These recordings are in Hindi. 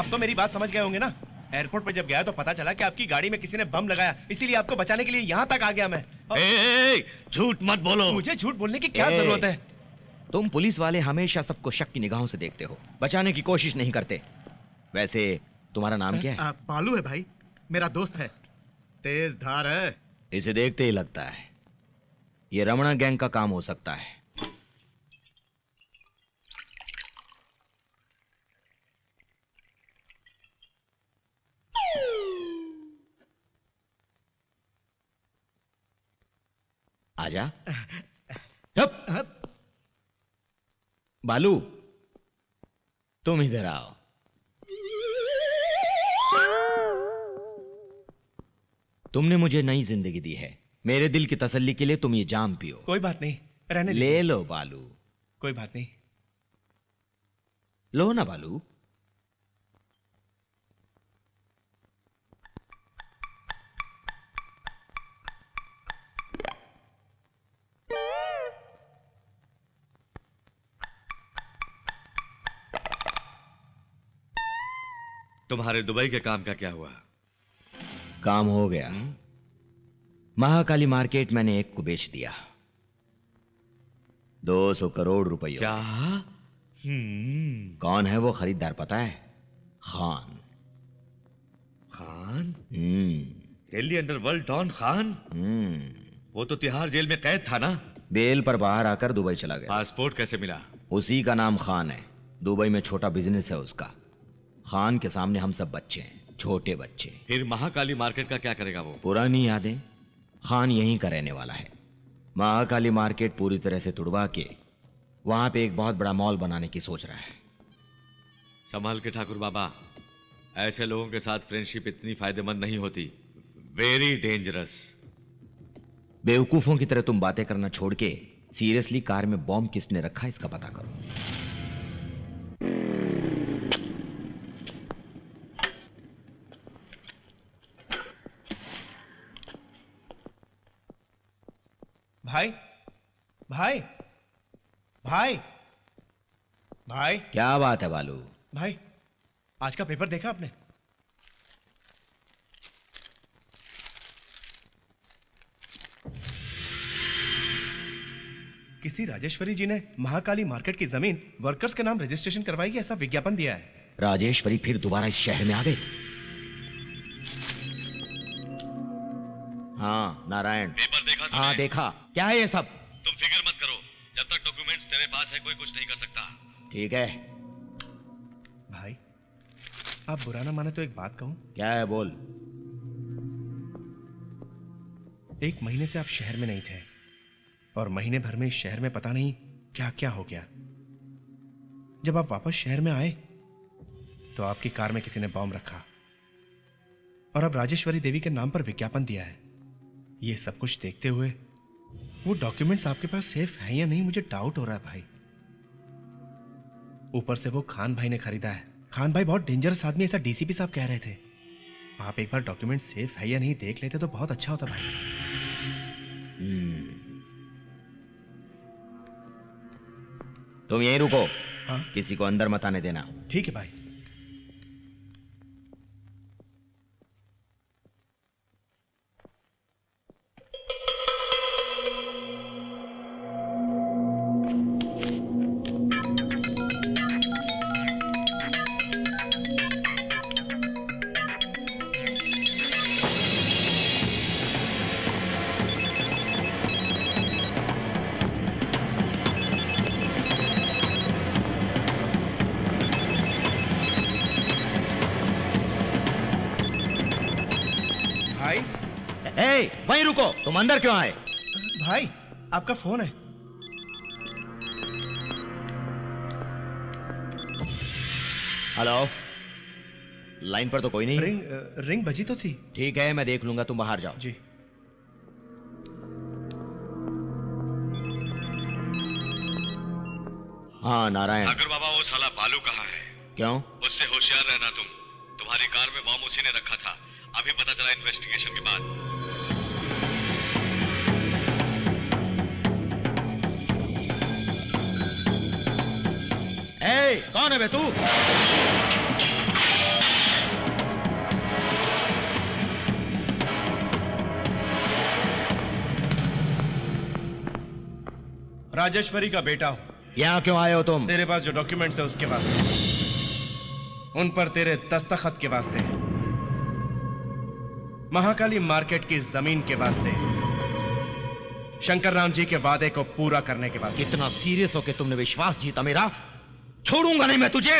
अब तो मेरी बात समझ गए होंगे ना। एयरपोर्ट पर जब गया तो पता चला कि आपकी गाड़ी में किसी ने बम लगाया, इसीलिए आपको बचाने के लिए यहाँ तक आ गया मैं। झूठ मत बोलो। मुझे झूठ बोलने की क्या जरूरत है? तुम पुलिस वाले हमेशा सबको शक की निगाहों से देखते हो, बचाने की कोशिश नहीं करते। वैसे तुम्हारा नाम क्या है? बालू है भाई, मेरा दोस्त है, तेज धार है। इसे देखते ही लगता है ये रमणा गैंग का काम हो सकता है। आजा। बालू तुम इधर आओ। तुमने मुझे नई जिंदगी दी है, मेरे दिल की तसल्ली के लिए तुम ये जाम पियो। कोई बात नहीं, रहने ले लो बालू। कोई बात नहीं, लो ना बालू। तुम्हारे दुबई के काम का क्या हुआ? काम हो गया। महाकाली मार्केट मैंने एक को बेच दिया, 200 करोड़ रुपए। क्या? कौन है वो खरीदार पता है? खान। खान? Delhi underworld don Khan? वो तो तिहाड़ जेल में कैद था ना? बेल पर बाहर आकर दुबई चला गया। पासपोर्ट कैसे मिला? उसी का नाम खान है, दुबई में छोटा बिजनेस है उसका। खान के सामने हम सब बच्चे हैं, छोटे बच्चे। फिर महाकाली मार्केट का क्या करेगा वो? पुरानी यादें। खान यहीं का रहने वाला है। महाकाली मार्केट पूरी तरह से तुड़वा के वहां पे एक बहुत बड़ा मॉल बनाने की सोच रहा है। संभाल के ठाकुर बाबा, ऐसे लोगों के साथ फ्रेंडशिप इतनी फायदेमंद नहीं होती, वेरी डेंजरस। बेवकूफों की तरह तुम बातें करना छोड़ के सीरियसली कार में बॉम्ब किसने रखा इसका पता करो। भाई भाई भाई भाई। क्या बात है बालू? भाई आज का पेपर देखा आपने? किसी राजेश्वरी जी ने महाकाली मार्केट की जमीन वर्कर्स के नाम रजिस्ट्रेशन करवाई, ऐसा विज्ञापन दिया है। राजेश्वरी फिर दोबारा इस शहर में आ गए? हाँ नारायण, पेपर देखा तुमने? हाँ देखा। क्या है ये सब? तुम फिक्र मत करो, जब तक डॉक्यूमेंट्स तेरे पास है कोई कुछ नहीं कर सकता। ठीक है भाई, आप बुरा ना माने तो एक बात कहूं? क्या है बोल। 1 महीने से आप शहर में नहीं थे और महीने भर में इस शहर में पता नहीं क्या क्या हो गया। जब आप वापस शहर में आए तो आपकी कार में किसी ने बॉम्ब रखा और अब राजेश्वरी देवी के नाम पर विज्ञापन दिया है। ये सब कुछ देखते हुए वो डॉक्यूमेंट्स आपके पास सेफ हैं या नहीं, मुझे डाउट हो रहा है भाई। ऊपर से वो खान भाई ने खरीदा है। खान भाई बहुत डेंजरस आदमी, ऐसा डीसीपी साहब कह रहे थे। आप एक बार डॉक्यूमेंट सेफ है या नहीं देख लेते तो बहुत अच्छा होता भाई। तुम यहीं रुको। हाँ? किसी को अंदर मत आने देना। ठीक है भाई। वहीं रुको। तुम अंदर क्यों आए? भाई आपका फोन है। हेलो, लाइन पर तो कोई नहीं। रिंग बजी तो थी। ठीक है मैं देख लूंगा, तुम बाहर जाओ। जी। हाँ नारायण। ठाकुर बाबा, वो साला बालू कहाँ है? क्यों? उससे होशियार रहना तुम। तुम्हारी कार में बॉम्ब उसी ने रखा था, अभी पता चला इन्वेस्टिगेशन के बाद। ए, कौन है बे तू? राजेश्वरी का बेटा हूं। यहाँ क्यों आए हो तुम? तेरे पास जो डॉक्यूमेंट्स है उसके वास्ते, उन पर तेरे दस्तखत के वास्ते, महाकाली मार्केट की जमीन के वास्ते, शंकर राम जी के वादे को पूरा करने के वास्ते। कितना सीरियस होके तुमने विश्वास जीता मेरा? छोड़ूंगा नहीं मैं तुझे।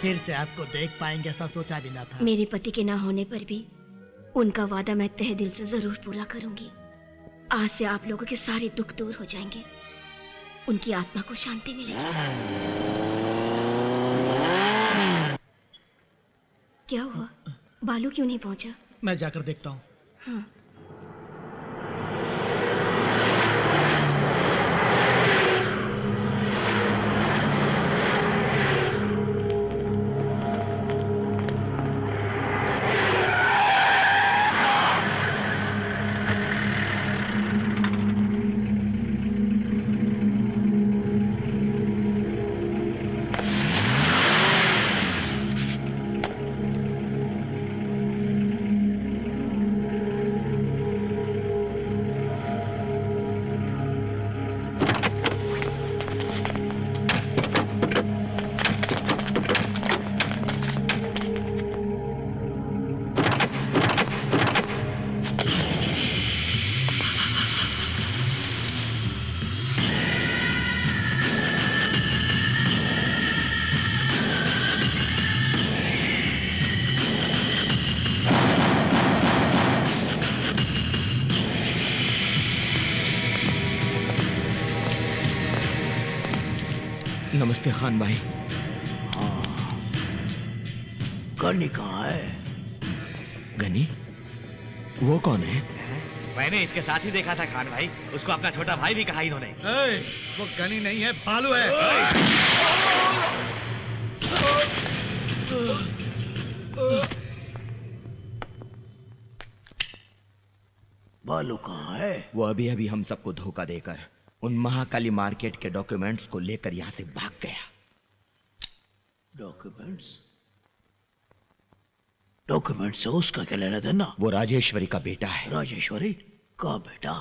फिर से आपको देख पाएंगे ऐसा सोचा भी ना था। मेरे पति के ना होने पर भी उनका वादा मैं तहे दिल से जरूर पूरा करूंगी। आज से आप लोगों के सारे दुख दूर हो जाएंगे, उनकी आत्मा को शांति मिलेगी। क्या हुआ? बालू क्यों नहीं पहुंचा? मैं जाकर देखता हूँ। हाँ। नमस्ते खान भाई। गनी कहाँ है? गनी? वो कौन है? मैंने इसके साथ ही देखा था खान भाई, उसको अपना छोटा भाई भी कहा इन्होंने। वो गनी नहीं है, बालू है। बालू कहाँ है? वो अभी अभी हम सबको धोखा देकर उन महाकाली मार्केट के डॉक्यूमेंट्स को लेकर यहां से भाग गया। डॉक्यूमेंट से उसका क्या लेना देना? वो राजेश्वरी का बेटा है। राजेश्वरी का बेटा?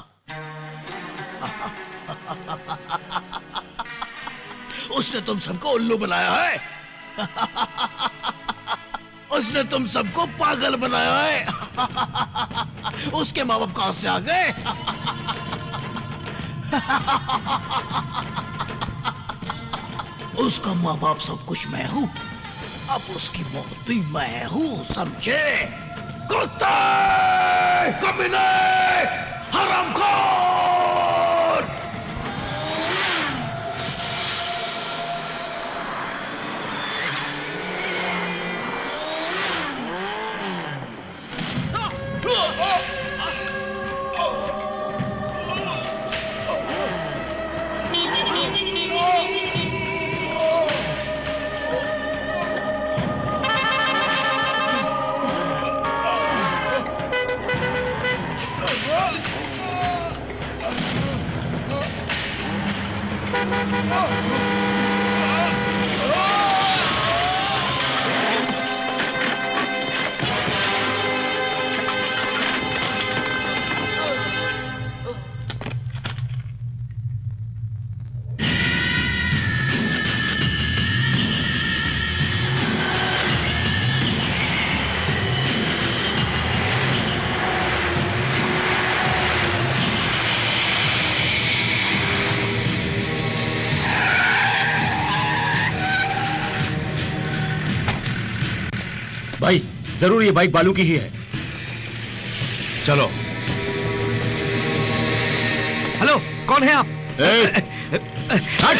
उसने तुम सबको उल्लू बनाया है। उसने तुम सबको पागल बनाया है। उसके माँ बाप कहां से आ गए? उसका माँ बाप सब कुछ मैं हूं, अब उसकी मौत भी मैं हूं, समझे? कुत्ते, कमीने, हरामखोर! भाई जरूर ये बाइक बालू की ही है। चलो। हेलो, कौन है आप? हट!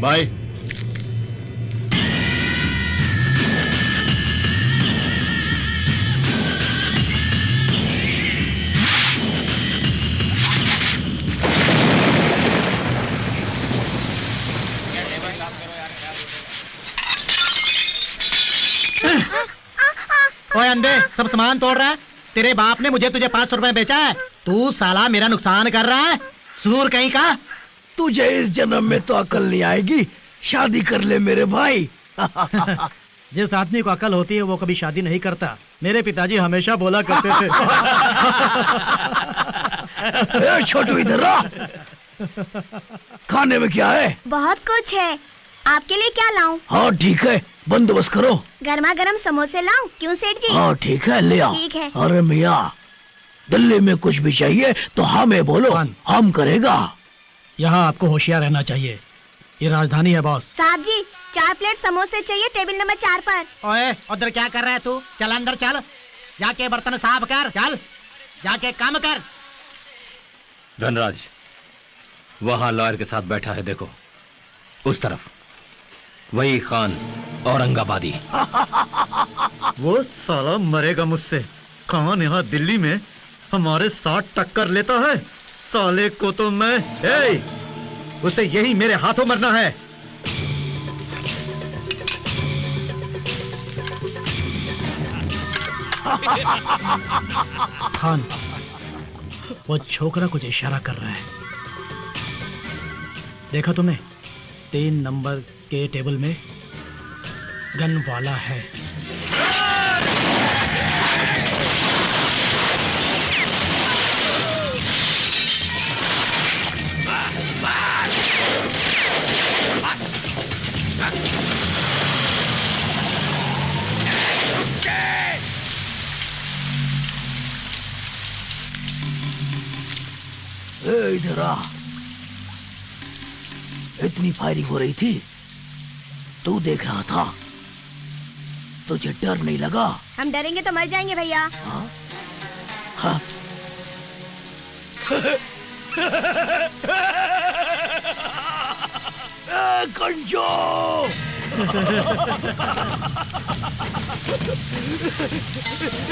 भाई ओए अंधे, सब सामान तोड़ रहा है। तेरे बाप ने मुझे तुझे 500 रुपए बेचा है, तू साला मेरा नुकसान कर रहा है, सूर कहीं का। तुझे इस जन्म में तो अकल नहीं आएगी, शादी कर ले मेरे भाई। जिस आदमी को अकल होती है वो कभी शादी नहीं करता, मेरे पिताजी हमेशा बोला करते थे। छोटू इधर आ। खाने में क्या है? बहुत कुछ है, आपके लिए क्या लाऊं? हाँ ठीक है, बंदोबस्त करो। गर्मा गर्म समोसे लाऊं? क्यों सेठ जी? हाँ ठीक है, ले आओ। ठीक है। अरे मियाँ, दिल्ली में कुछ भी चाहिए तो हमें बोलो, हम करेगा। यहाँ आपको होशियार रहना चाहिए, ये राजधानी है बॉस। साहब जी, 4 प्लेट समोसे चाहिए, टेबल नंबर 4 पर। ओए, उधर क्या कर रहा है तू? चल अंदर चल, जाके बर्तन साफ कर, चल जाके काम कर। धनराज वहां लॉयर के साथ बैठा है, देखो उस तरफ, वही खान औरंगाबादी। वो साला मरेगा मुझसे। खान यहाँ दिल्ली में हमारे साथ टक्कर लेता है। साले को तो मैं उसे यही मेरे हाथों मरना है। खान, वो छोकरा कुछ इशारा कर रहा है, देखा तुमने? 3 नंबर के टेबल में गन वाला है। इधर आ। इतनी फायरिंग हो रही थी, तू देख रहा था, तुझे डर नहीं लगा? हम डरेंगे तो मर जाएंगे भैया। हाँ, कंजो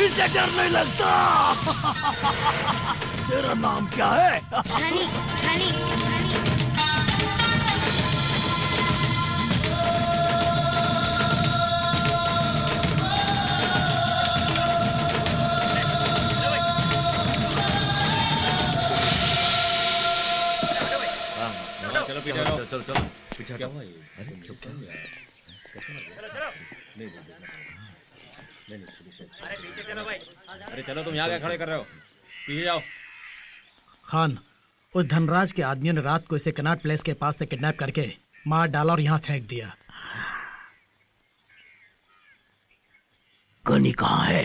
इसे डर नहीं लगता। तेरा नाम क्या है? हनी हनी हनी। चलो पीछे चलो चलो चलो पीछे क्या हुआ ये? अरे चुप क्या हुआ? कैसे मर गया? नहीं अरे पीछे चलो भाई। अरे चलो तुम यहाँ क्या खड़े कर रहे हो? पीछे जाओ। खान, उस धनराज के आदमियों ने रात को इसे कनॉट प्लेस के पास से किडनैप करके मार डाला और यहाँ फेंक दिया। गनी कहाँ है?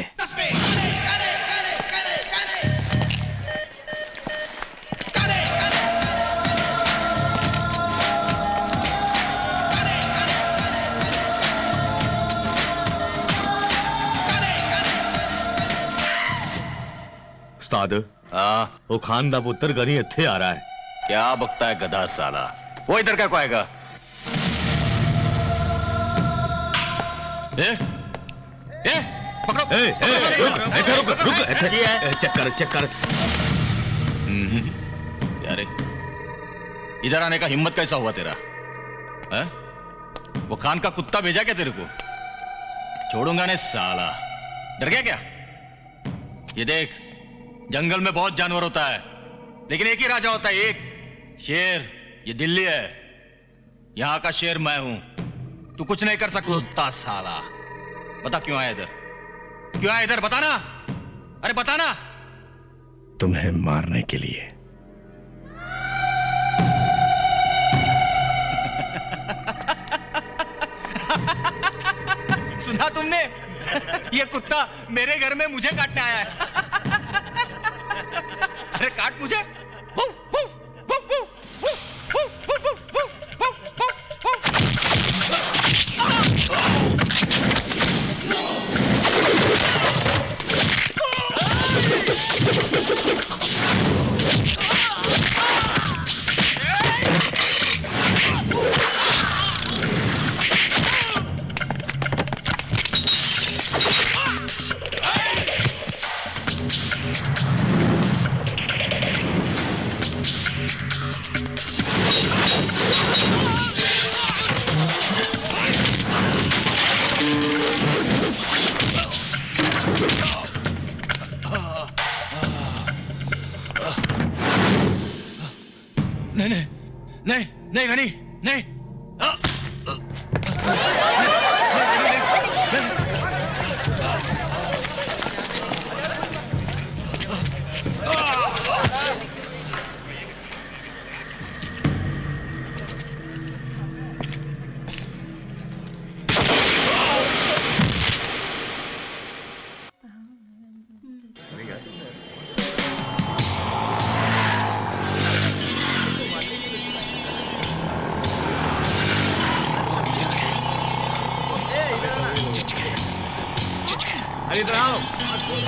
उस्ताद, वो खान दा पुत्र गनी इत्थे आ रहा है। क्या बकता है गधा साला? वो इधर क्या को आएगा? पकड़ो। रुक, चेक कर। यारे, इधर आने का हिम्मत कैसा हुआ तेरा? है? वो खान का कुत्ता भेजा क्या तेरे को? छोड़ूंगा नहीं साला। डर गया क्या? ये देख, जंगल में बहुत जानवर होता है, लेकिन एक ही राजा होता है, एक शेर। ये दिल्ली है, यहां का शेर मैं हूं। तू कुछ नहीं कर सकता साला। बता क्यों आया इधर? क्यों आया इधर? बताना। अरे बताना। तुम्हें मारने के लिए। सुना तुमने? ये कुत्ता मेरे घर में मुझे काटने आया है। अरे काट मुझे। नहीं घनी, नहीं।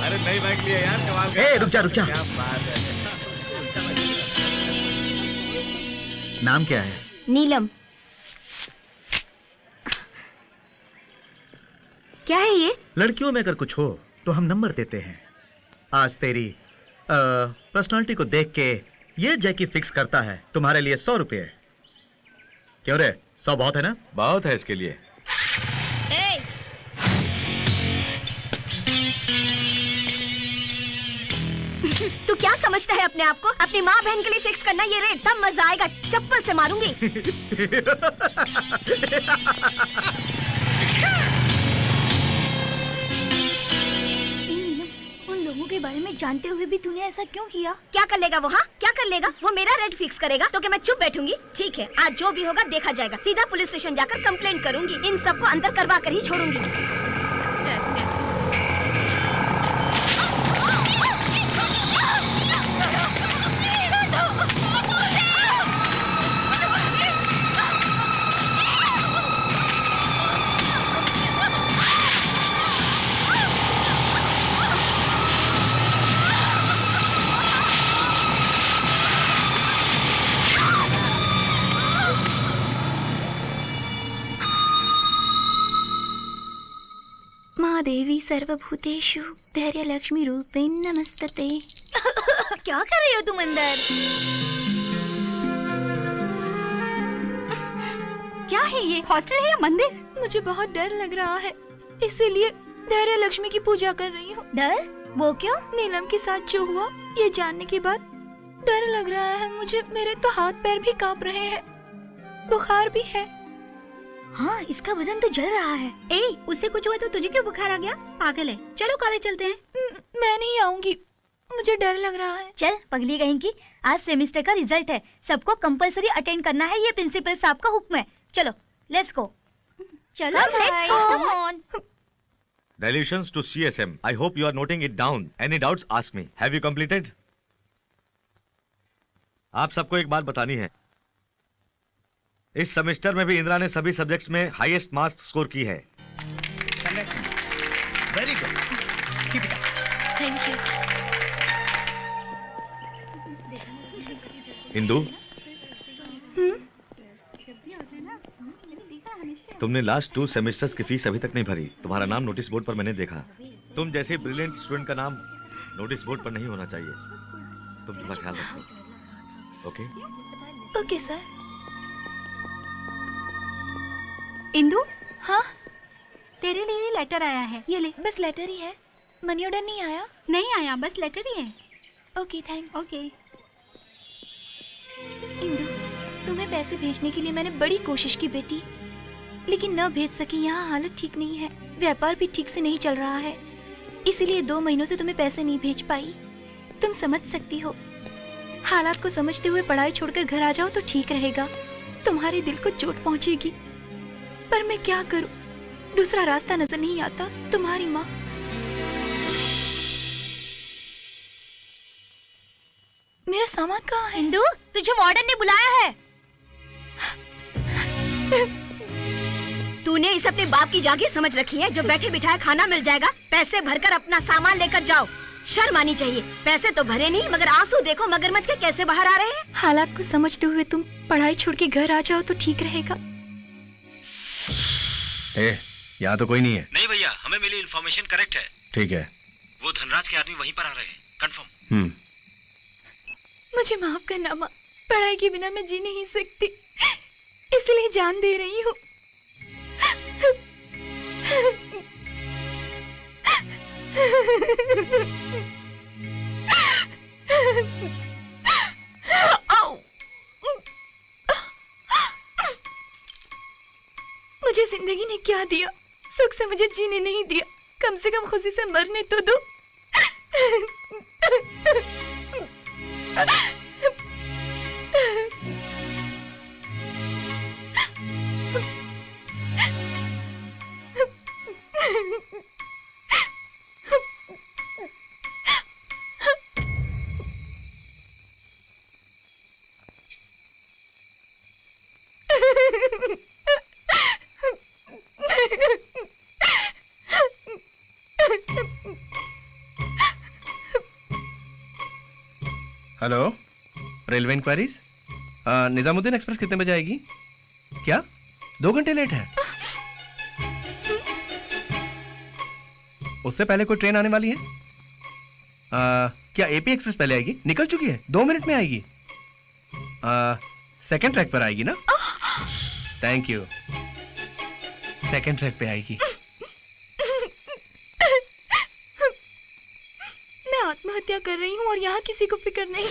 अरे नई बाइक लिए यार, कमाल का। रुक जा। क्या बात है। नाम क्या है? नीलम। क्या है ये? लड़कियों में अगर कुछ हो तो हम नंबर देते हैं। आज तेरी पर्सनालिटी को देख के ये जैकी फिक्स करता है तुम्हारे लिए 100 रुपये। क्यों रे, 100 बहुत है ना? बहुत है इसके लिए। तू क्या समझता है अपने आप को? अपनी माँ बहन के लिए फिक्स करना ये रेट, तब मजा आएगा। चप्पल से मारूंगी। उन लोगों के बारे में जानते हुए भी तूने ऐसा क्यों किया? क्या कर लेगा वो? हाँ, क्या कर लेगा वो? मेरा रेट फिक्स करेगा तो क्या मैं चुप बैठूंगी? ठीक है, आज जो भी होगा देखा जाएगा। सीधा पुलिस स्टेशन जाकर कंप्लेन करूंगी। इन सबको अंदर करवा कर ही छोड़ूंगी। महादेवी सर्वभूतेषु धैर्य लक्ष्मी रूपेण नमस्तते। क्या कर रही हो तुम अंदर? क्या है ये, हॉस्टल है या मंदिर? मुझे बहुत डर लग रहा है, इसीलिए धैर्य लक्ष्मी की पूजा कर रही हूँ। डर? वो क्यों? नीलम के साथ जो हुआ ये जानने के बाद डर लग रहा है मुझे। मेरे तो हाथ पैर भी कांप रहे हैं, बुखार भी है। हाँ, इसका बदन तो जल रहा है। ए, उससे कुछ हुआ तो तुझे क्यों बुखार आ गया? पागल है। चलो कॉलेज चलते हैं। मैं नहीं आऊंगी, मुझे डर लग रहा है। चल पगली कहीं की, आज सेमेस्टर का रिजल्ट है, सबको कंपलसरी अटेंड करना है, ये प्रिंसिपल साहब का हुक्म है। चलो लेट्स गो। चलो let's go. Come on. Dilutions to CSM. I hope you are noting it down. Any doubts? Ask me. Have you completed? आप सबको एक बात बतानी है, इस सेमेस्टर में भी इंदिरा ने सभी सब्जेक्ट्स में हाईएस्ट मार्क्स स्कोर की है। Very good, keep it up. Thank you. Indu, तुमने लास्ट 2 सेमेस्टर्स की फीस अभी तक नहीं भरी। तुम्हारा नाम नोटिस बोर्ड पर मैंने देखा। तुम जैसे ब्रिलियंट स्टूडेंट का नाम नोटिस बोर्ड पर नहीं होना चाहिए। तुम थोड़ा ख्याल रखो। ओके? Okay sir. इंदु, हाँ, तेरे लिए लेटर आया है, ये ले। बस लेटर ही है, मनी ऑर्डर नहीं आया? नहीं आया, बस लेटर ही है। Okay thanks. ओके। इंदु, तुम्हें पैसे भेजने के लिए मैंने बड़ी कोशिश की बेटी, लेकिन न भेज सकी। यहाँ हालत ठीक नहीं है, व्यापार भी ठीक से नहीं चल रहा है, इसीलिए 2 महीनों से तुम्हें पैसे नहीं भेज पाई। तुम समझ सकती हो, हालात को समझते हुए पढ़ाई छोड़कर घर आ जाओ तो ठीक रहेगा। तुम्हारे दिल को चोट पहुंचेगी, पर मैं क्या करूं, दूसरा रास्ता नजर नहीं आता। तुम्हारी माँ। मेरा सामान कहाँ है? इंदु, तुझे वार्डन ने बुलाया है। तूने इस अपने बाप की जागीर समझ रखी है, जो बैठे बिठाए खाना मिल जाएगा। पैसे भरकर अपना सामान लेकर जाओ। शर्म आनी चाहिए। पैसे तो भरे नहीं, मगर आंसू देखो मगरमच्छ के कैसे बाहर आ रहे हैं। हालात को समझते हुए तुम पढ़ाई छोड़ के घर आ जाओ तो ठीक रहेगा। यहाँ तो कोई नहीं है। नहीं भैया, हमें मिली इन्फॉर्मेशन करेक्ट है। ठीक है। वो धनराज के आदमी वहीं पर आ रहे हैं, कंफर्म। मुझे माफ करना माँ, पढ़ाई के बिना मैं जी नहीं सकती, इसलिए जान दे रही हूँ। मुझे जिंदगी ने क्या दिया, सुख से मुझे जीने नहीं दिया, कम से कम खुशी से मरने तो दो। Hello, railway enquiries. Nizamuddin express कितने बजे आएगी? क्या 2 घंटे लेट है? उससे पहले कोई ट्रेन आने वाली है? क्या एपी एक्सप्रेस पहले आएगी? निकल चुकी है, 2 मिनट में आएगी। सेकंड ट्रैक पर आएगी ना? थैंक यू, सेकंड ट्रैक पे आएगी। मैं आत्महत्या कर रही हूँ और यहाँ किसी को फिक्र नहीं।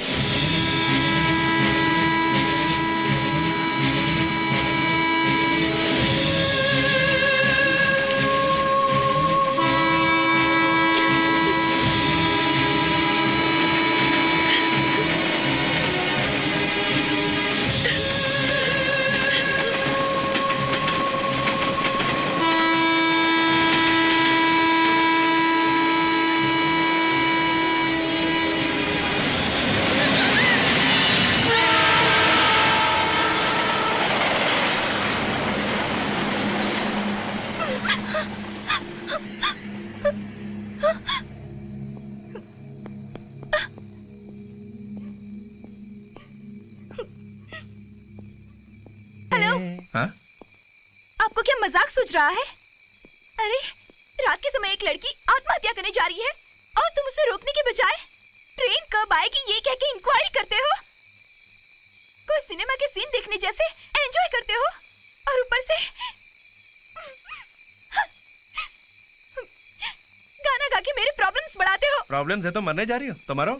हाँ? आपको क्या मजाक सूझ रहा है? अरे रात के समय एक लड़की आत्महत्या करने जा रही है और तुम उसे रोकने के बजाय ट्रेन कब आएगी ये कह के इंक्वायरी करते हो। कोई सिनेमा के सीन देखने जैसे एंजॉय करते हो और ऊपर से गाना गा के मेरे प्रॉब्लम्स बढ़ाते हो। प्रॉब्लम्स है तो मरने जा रही हो तो मरो।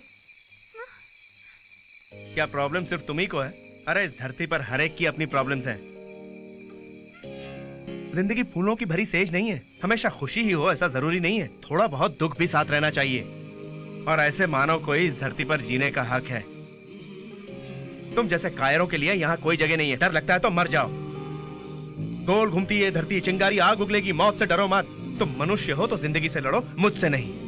क्या प्रॉब्लम सिर्फ तुम्ही को है? अरे इस धरती पर हर एक की अपनी प्रॉब्लम्स हैं। जिंदगी फूलों की भरी सेज नहीं है, हमेशा खुशी ही हो ऐसा जरूरी नहीं है, थोड़ा बहुत दुख भी साथ रहना चाहिए। और ऐसे मानव को ही इस धरती पर जीने का हक है। तुम जैसे कायरों के लिए यहाँ कोई जगह नहीं है। डर लगता है तो मर जाओ। गोल घूमती है धरती, चिंगारी आग उगलेगी, मौत से डरो मत। तुम मनुष्य हो तो जिंदगी से लड़ो, मुझसे नहीं।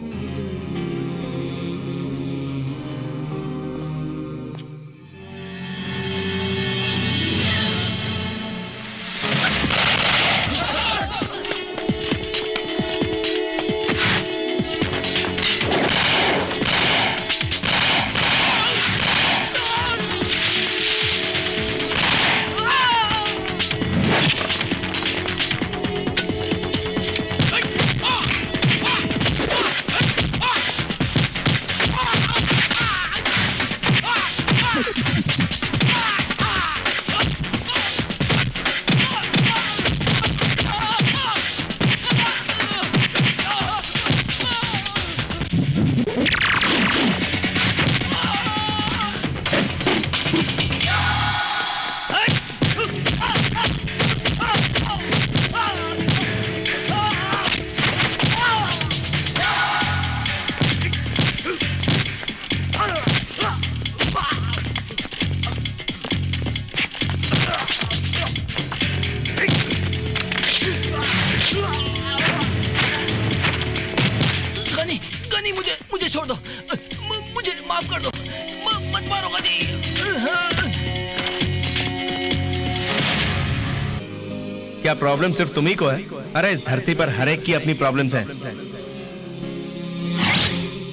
क्या प्रॉब्लम सिर्फ तुम्ही को है? अरे इस धरती पर हर एक की अपनी प्रॉब्लम्स हैं।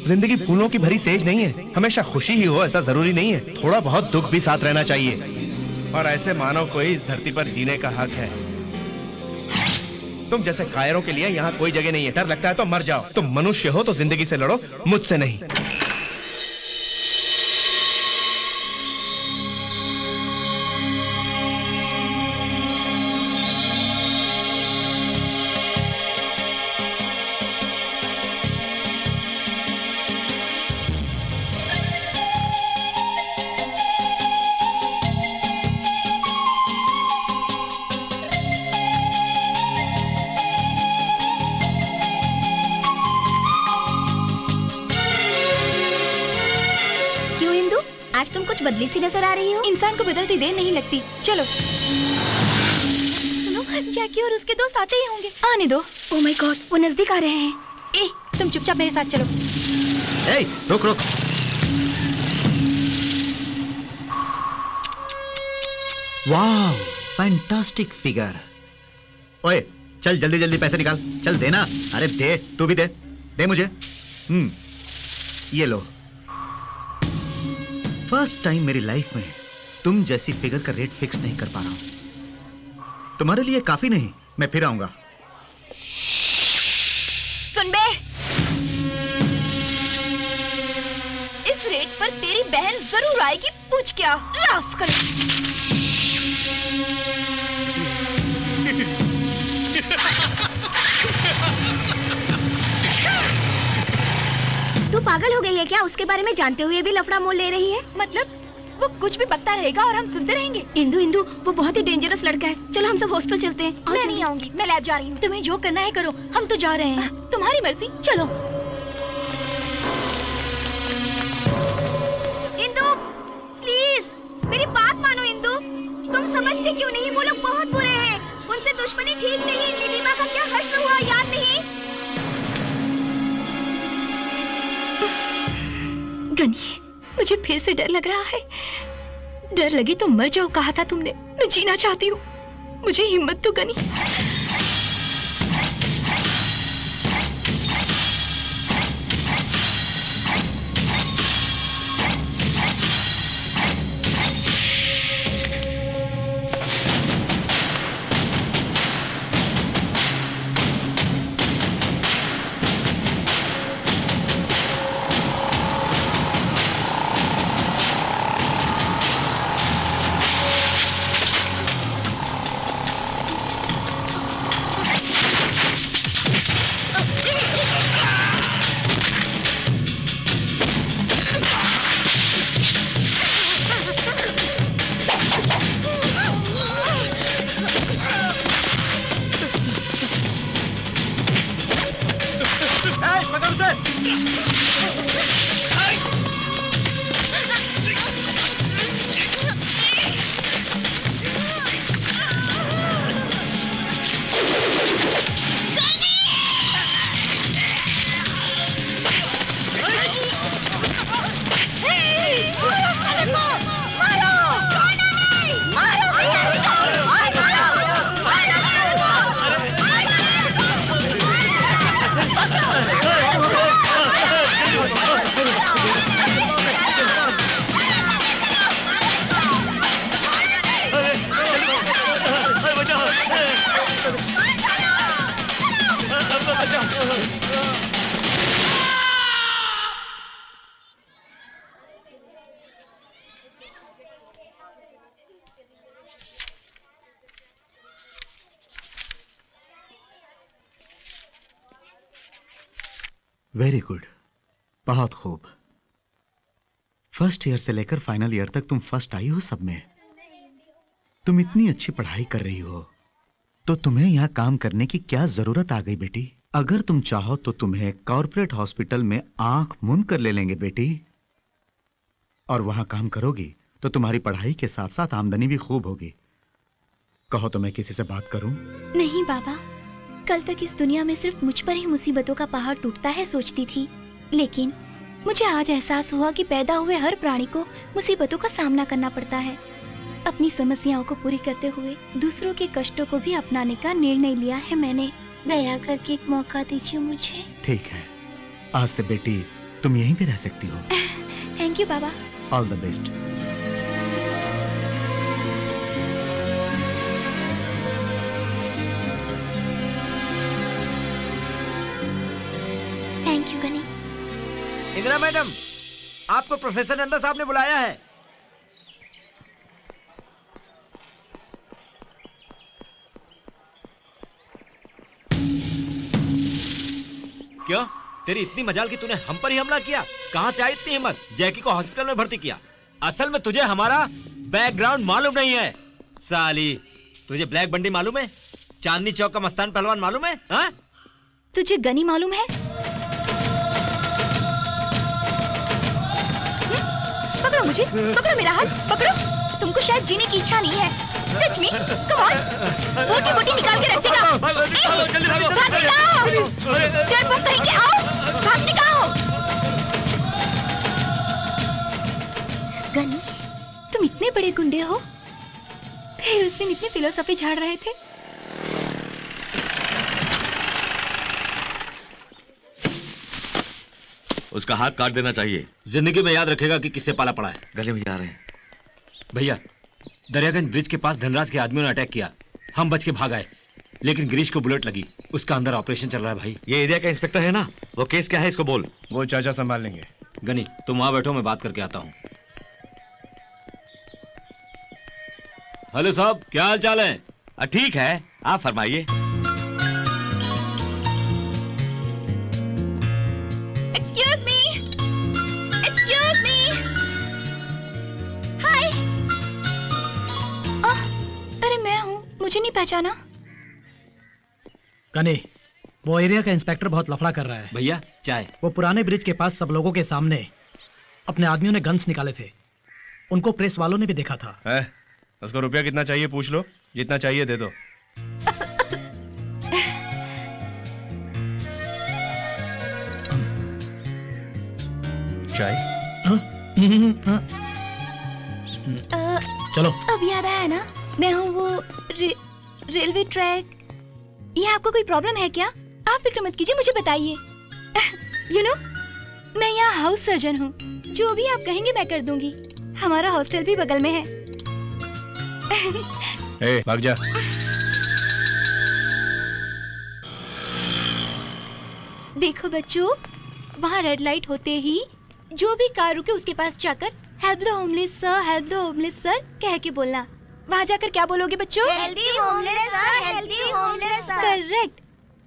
जिंदगी फूलों की भरी सेज नहीं है, हमेशा खुशी ही हो ऐसा जरूरी नहीं है, थोड़ा बहुत दुख भी साथ रहना चाहिए। और ऐसे मानव को ही इस धरती पर जीने का हक है। तुम जैसे कायरों के लिए यहाँ कोई जगह नहीं है। डर लगता है तो मर जाओ। तुम मनुष्य हो तो जिंदगी से लड़ो, मुझसे नहीं। आज तुम कुछ बदली सी नजर आ रही हो। इंसान को बदलती देर नहीं लगती। चलो सुनो, जैकी और उसके दोस्त आते ही होंगे, आने दो। ओह माय गॉड, वो नजदीक आ रहे हैं। ए, तुम चुपचाप मेरे साथ चलो। ए, रुक रुक। वाह, फैंटास्टिक फिगर। ओए, चल जल्दी जल्दी पैसे निकाल। चल देना। अरे दे, तू भी दे। दे मुझे। ये लो। फर्स्ट टाइम मेरी लाइफ में तुम जैसी फिगर का रेट फिक्स नहीं कर पा रहा हूं। तुम्हारे लिए काफी नहीं, मैं फिर आऊंगा। सुन बे, इस रेट पर तेरी बहन जरूर आएगी। पूछ क्या रास्कल। तू पागल हो गई है क्या? उसके बारे में जानते हुए भी लफड़ा मोल ले रही है? मतलब वो कुछ भी बकता रहेगा और हम सुनते रहेंगे। इंदु इंदु, वो बहुत ही डेंजरस लड़का है। चलो हम सब हॉस्टल चलते हैं। मैं नहीं आऊंगी, मैं लैब जा रही हूँ। तुम्हें जो करना है करो, हम तो जा रहे हैं। तुम्हारी मर्जी। चलो। इंदु प्लीज मेरी बात मानो। इंदु, तुम समझते क्यों नहीं? वो लोग बहुत बुरे हैं, उनसे दुश्मनी ठीक नहीं। नीलिमा का क्या हश्र हुआ याद नहीं? गनी, मुझे फिर से डर लग रहा है। डर लगे तो मर जाओ कहा था तुमने। मैं जीना चाहती हूँ, मुझे हिम्मत दो गनी। वेरी गुड, बहुत खूब। फर्स्ट ईयर से लेकर फाइनल ईयर तक तुम फर्स्ट आई हो सब में। तुम इतनी अच्छी पढ़ाई कर रही हो तो तुम्हें यहाँ काम करने की क्या जरूरत आ गई बेटी? अगर तुम चाहो तो तुम्हें कॉर्पोरेट हॉस्पिटल में आंख मूंद कर ले लेंगे बेटी, और वहां काम करोगी तो तुम्हारी पढ़ाई के साथ साथ आमदनी भी खूब होगी। कहो तो मैं किसी से बात करूं? नहीं बाबा, कल तक इस दुनिया में सिर्फ मुझ पर ही मुसीबतों का पहाड़ टूटता है सोचती थी, लेकिन मुझे आज एहसास हुआ कि पैदा हुए हर प्राणी को मुसीबतों का सामना करना पड़ता है। अपनी समस्याओं को पूरी करते हुए दूसरों के कष्टों को भी अपनाने का निर्णय लिया है मैंने। दया करके एक मौका दीजिए मुझे। ठीक है, आज से बेटी तुम यहीं पे रह सकती हो। थैंक यू बाबा। ऑल द बेस्ट। Thank you Ghani. Indira madam, आपको प्रोफेसर नंदा साहब ने बुलाया है। क्यों? तेरी इतनी मजाल कि तूने हम पर ही हमला किया? कहां से आई इतनी हिम्मत? जैकी को हॉस्पिटल में भर्ती किया। असल में तुझे हमारा बैकग्राउंड मालूम नहीं है साली। तुझे ब्लैक बंडी मालूम है? चांदनी चौक का मस्तान पहलवान मालूम है? हाँ? तुझे गनी मालूम है? पकड़ो मुझे, पकड़ो मेरा हाथ, पकड़ो। तुमको शायद जीने की इच्छा नहीं है। Touch me, come on. बोटी बोटी निकाल के रख देगा। जल्दी भागो। भाग निकालो। डरपोक कहीं के आओ, भाग निकालो। गनी, तुम इतने बड़े गुंडे हो, फिर उस दिन इतनी फिलोसफी झाड़ रहे थे। उसका हाथ काट देना चाहिए। जिंदगी में याद रखेगा कि किससे पाला पड़ा है। गले में जा रहे हैं। भैया, दरियागंज ब्रिज के पास धनराज के आदमियों ने अटैक किया। हम बच के भाग आए, लेकिन गिरीश को बुलेट लगी। उसका अंदर ऑपरेशन चल रहा है भाई। ये एरिया का इंस्पेक्टर है ना? वो केस क्या है इसको बोल। वो चाचा संभाल लेंगे। गनी, तुम वहां बैठो, मैं बात करके आता हूँ। हेलो साहब, क्या हाल चाल है? ठीक है, आप फरमाइए। Excuse me! Excuse me! Hi! अरे मैं हूँ, मुझे नहीं पहचाना? गनी, वो एरिया का इंस्पेक्टर बहुत लफड़ा कर रहा है। भैया चाय। वो पुराने ब्रिज के पास सब लोगों के सामने अपने आदमियों ने गन्स निकाले थे। उनको प्रेस वालों ने भी देखा था। है? उसको रुपया कितना चाहिए पूछ लो, जितना चाहिए दे दो। चाय? चलो। अब याद आया ना, मैं हूँ वो रेलवे ट्रैक। ये आपको कोई प्रॉब्लम है क्या? आप फिक्र मत कीजिए, मुझे बताइए। यू नो, मैं यहाँ हाउस सर्जन हूँ। जो भी आप कहेंगे मैं कर दूंगी। हमारा हॉस्टल भी बगल में है। ए, भाग जा। देखो बच्चों, वहाँ रेड लाइट होते ही जो भी कार रुके उसके पास जाकर help the homeless sir, help the homeless sir कह के बोलना। वहाँ जाकर क्या बोलोगे बच्चों? Healthy homeless sir, healthy homeless sir. Correct.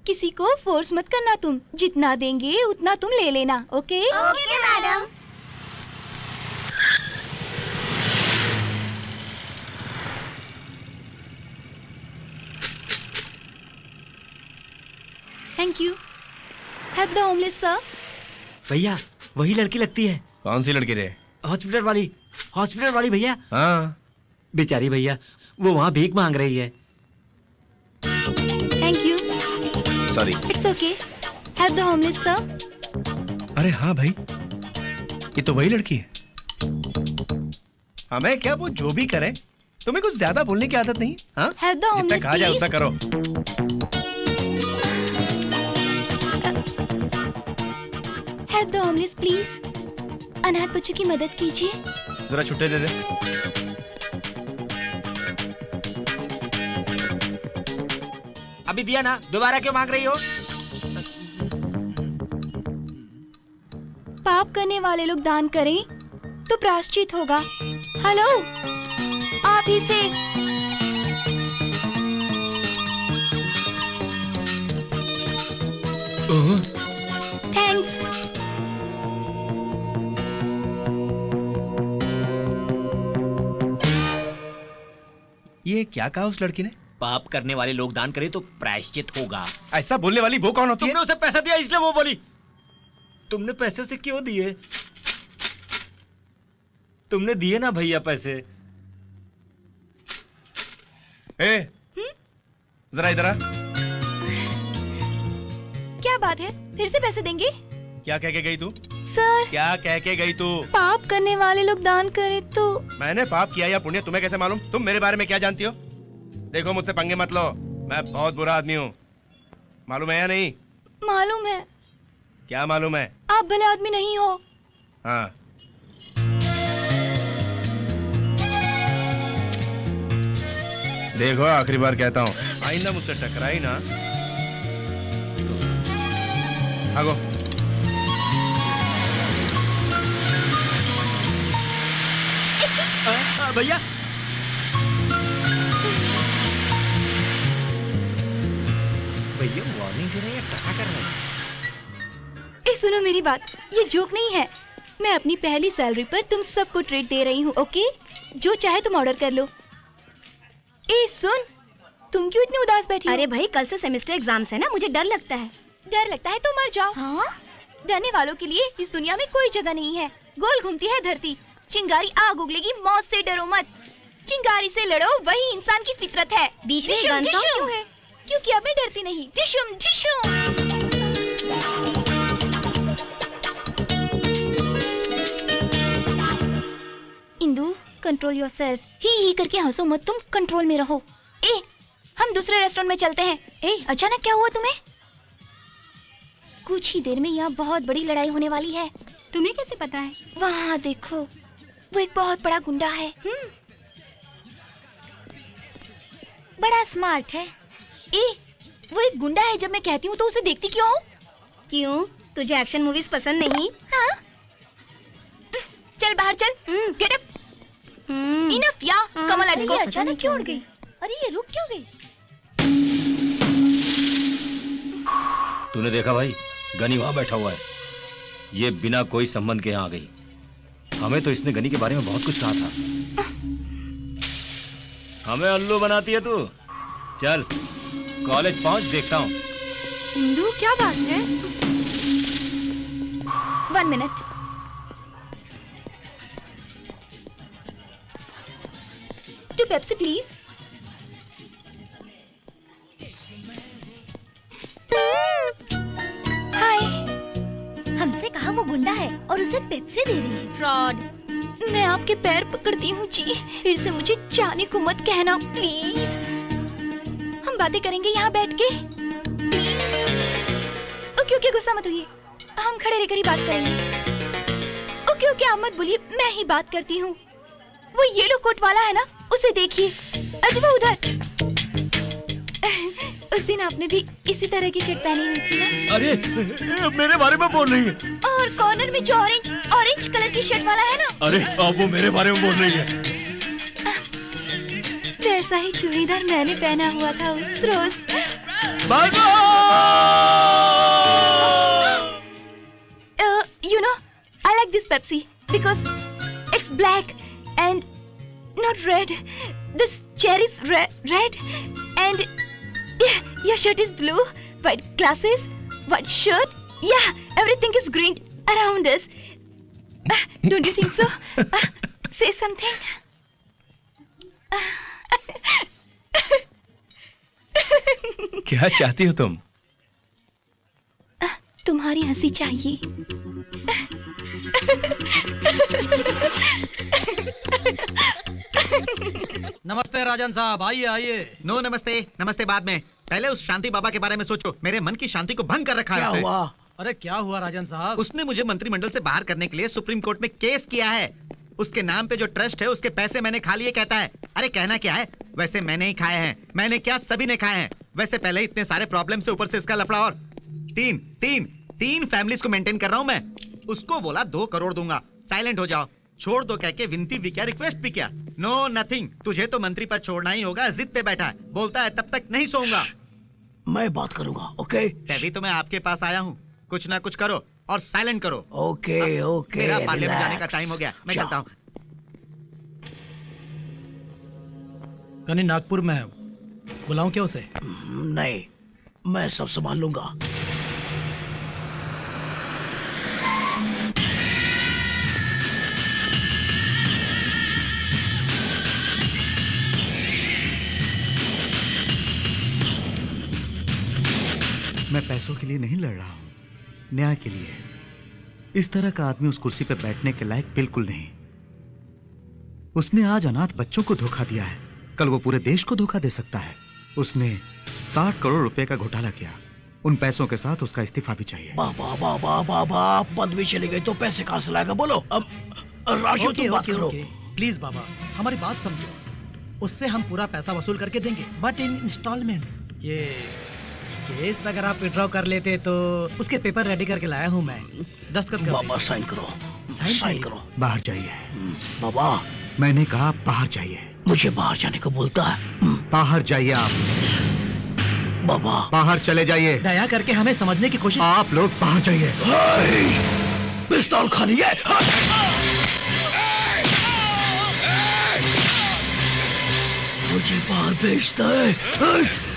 किसी को फोर्स मत करना, तुम जितना देंगे उतना तुम ले लेना। Okay? Okay madam. Thank you. Help the homeless sir. भैया, वही लड़की लगती है। कौन सी लड़की रे? हॉस्पिटल वाली भैया। हाँ। बेचारी भैया, वो वहाँ भीख मांग रही है। Thank you. Sorry. It's okay. Help the homeless sir. अरे हाँ भाई, ये तो वही लड़की है। हमें क्या, वो जो भी करे, तुम्हें कुछ ज्यादा बोलने की आदत नहीं? हाँ? हेल्प द जितना होमलेस कहा जाए उतना करो। Help the homeless please. अनाथ बच्चों की मदद कीजिए। जरा छुट्टे दे दे। अभी दिया ना, दोबारा क्यों मांग रही हो? पाप करने वाले लोग दान करें तो प्रायश्चित होगा। हेलो, आप ही से। थैंक्स। ये क्या कहा उस लड़की ने? पाप करने वाले लोग दान करें तो प्रायश्चित होगा। ऐसा बोलने वाली वो कौन होती है? तुमने उसे पैसा दिया इसलिए वो बोली। तुमने पैसे उसे क्यों दिए? तुमने दिए ना भैया पैसे। ए, जरा इधर आ। क्या बात है, फिर से पैसे देंगे? क्या कह के गई तू? सर, क्या कह के गई तू? पाप करने वाले लोग दान करें तो। मैंने पाप किया या पुण्य तुम्हें कैसे मालूम? तुम मेरे बारे में क्या जानती हो? देखो मुझसे पंगे मत लो, मैं बहुत बुरा आदमी हूँ, मालूम है या नहीं? मालूम है। क्या मालूम है? आप भले आदमी नहीं हो। हाँ, देखो आखिरी बार कहता हूँ, आइंदा मुझसे टकराई ना। भागो। भैया भैया वार्निंग दे रहे हैं, क्या कर रहे हैं? सुनो मेरी बात, ये जोक नहीं है। मैं अपनी पहली सैलरी पर तुम सबको ट्रीट दे रही हूँ, ओके? जो चाहे तुम ऑर्डर कर लो। ए सुन, तुम क्यों इतनी उदास बैठी हो? अरे भाई, कल से सेमेस्टर एग्जाम्स है ना, मुझे डर लगता है। डर लगता है तो मर जाओ। हाँ? डरने वालों के लिए इस दुनिया में कोई जगह नहीं है। गोल घूमती है धरती, चिंगारी आग उगलेगी, मौत से डरो मत। चिंगारी से लड़ो, वही इंसान की फितरत है। बीच में डिशुम, गन डिशुम। साउंड क्यों है? क्योंकि अब मैं डरती नहीं। डिशुम डिशुम। Indu, control yourself. ही करके हंसो मत, तुम कंट्रोल में रहो। ए, हम दूसरे रेस्टोरेंट में चलते हैं। ए, अचानक क्या हुआ तुम्हें? कुछ ही देर में यहाँ बहुत बड़ी लड़ाई होने वाली है। तुम्हें कैसे पता है? वहाँ देखो, वो एक बहुत बड़ा गुंडा है। बड़ा स्मार्ट है। ए, वो एक गुंडा है। जब मैं कहती हूँ तो उसे देखती क्यों हो? क्यों, तुझे एक्शन मूवीज पसंद नहीं? हाँ? चल बाहर चल। Get up. इनफ या कम ऑन लेट्स गो। अचानक क्यों उड़ गई? अरे ये रुक क्यों गई? तूने देखा भाई, गनी वहां बैठा हुआ है। ये बिना कोई संबंध के यहाँ आ गई। हमें तो इसने गनी के बारे में बहुत कुछ कहा था। हमें उल्लू बनाती है तू। चल कॉलेज पहुंच, देखता हूँ। इंदु, क्या बात है? 1 minute. Two Pepsi please. Hi. हमसे कहा वो गुंडा है और उसे पेप्सी दे रही है। फ्रॉड। मैं आपके पैर पकड़ती हूँ जी, फिर से मुझे जाने को मत कहना प्लीज। हम बातें करेंगे यहाँ बैठ के। ओके ओके, गुस्सा मत होइए, हम खड़े रहकर ही बात करेंगे। ओके ओके, आप मत बोलिए, मैं ही बात करती हूँ। वो येलो कोट वाला है ना, उसे देखिए। अच्छा वो उधर। उस दिन आपने भी इसी तरह की शर्ट पहनी हुई थी ना? अरे मेरे बारे में बोल रही है। और कॉर्नर में जो ऑरेंज कलर की शर्ट वाला है ना? अरे अब वो मेरे बारे में बोल रही है। वैसा ही चूड़ीदार मैंने पहना हुआ था उस रोज। You know, I like this Pepsi because it's black and not red. This chair is red and your shirt is blue. White glasses, white shirt. Yeah, everything is green around us. Don't you think so? Say something. क्या चाहती हो तुम? तुम्हारी हंसी चाहिए। नमस्ते राजन साहब, आइए आइए। नो नमस्ते, नमस्ते बाद में। पहले उस शांति बाबा के बारे में सोचो। मेरे मन की शांति को भंग कर रखा है। क्या उसने। हुआ? अरे क्या हुआ राजन साहब? उसने मुझे मंत्रिमंडल से बाहर करने के लिए सुप्रीम कोर्ट में केस किया है। उसके नाम पे जो ट्रस्ट है उसके पैसे मैंने खा लिए कहता है। अरे कहना क्या है, वैसे मैंने ही खाए हैं। मैंने क्या, सभी ने खाए हैं। वैसे पहले इतने सारे प्रॉब्लम से ऊपर से इसका लफड़ा और तीन फैमिलीज को मेंटेन कर रहा हूं मैं। उसको बोला 2 करोड़ दूंगा, साइलेंट हो जाओ, छोड़ दो कह के विनती भी क्या, रिक्वेस्ट भी क्या। No nothing. तुझे तो मंत्री पद छोड़ना ही होगा। जिद पे बैठा है, बोलता है तब तक नहीं सोऊंगा। मैं बात करूंगा, ओके? तभी तो मैं आपके पास आया हूँ। कुछ ना कुछ करो और साइलेंट करो। Okay okay. मेरा पार्लियामेंट जाने का टाइम हो गया, मैं चलता हूँ। कहीं नागपुर में है, बुलाऊं क्या उसे? नहीं, मैं सब संभाल लूंगा। मैं पैसों के लिए नहीं लड़ रहा हूं, न्याय के लिए। इस तरह का आदमी उस कुर्सी पर बैठने के लायक बिल्कुल नहीं। उसने आज अनाथ बच्चों को धोखा दिया है, कल वो पूरे देश को धोखा दे सकता है। उसने 60 करोड़ रुपए का घोटाला किया। उन पैसों के साथ उसका इस्तीफा भी चाहिए। बाबा बाबा बाबा, पदवी चली गई तो पैसे कहां से लाएगा? बोलो। अब राजू तुम बात करो। प्लीज बाबा, हमारी बात समझो। उससे हम पूरा पैसा वसूल करके देंगे, बट इन इंस्टॉलमेंट्स। ये केस अगर आप विड्रॉ कर लेते तो उसके पेपर रेडी करके लाया हूं मैं। दस्तखत कर बाबा साइन करो, साइन करो। बाहर जाइए। बाबा, मैंने कहा बाहर जाइए। मुझे बाहर जाने को बोलता है। बाहर जाइए आप। बाबा, बाहर चले जाइए। दया करके हमें समझने की कोशिश। आप लोग बाहर जाइए। पिस्तौल खाली है। मुझे बाहर भेजता है।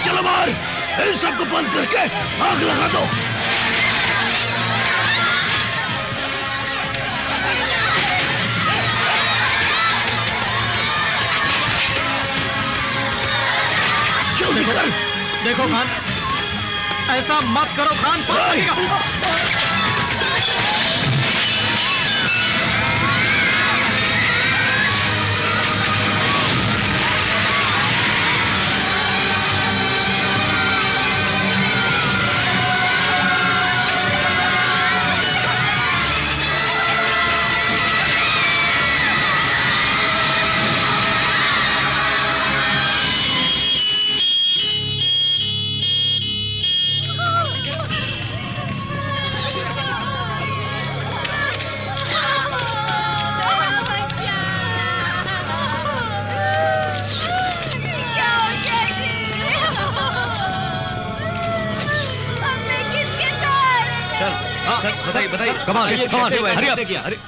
चलो बाहर, इन सबको बंद करके आग लगा दो। जल्दी कर। देखो खान, ऐसा मत करो खान।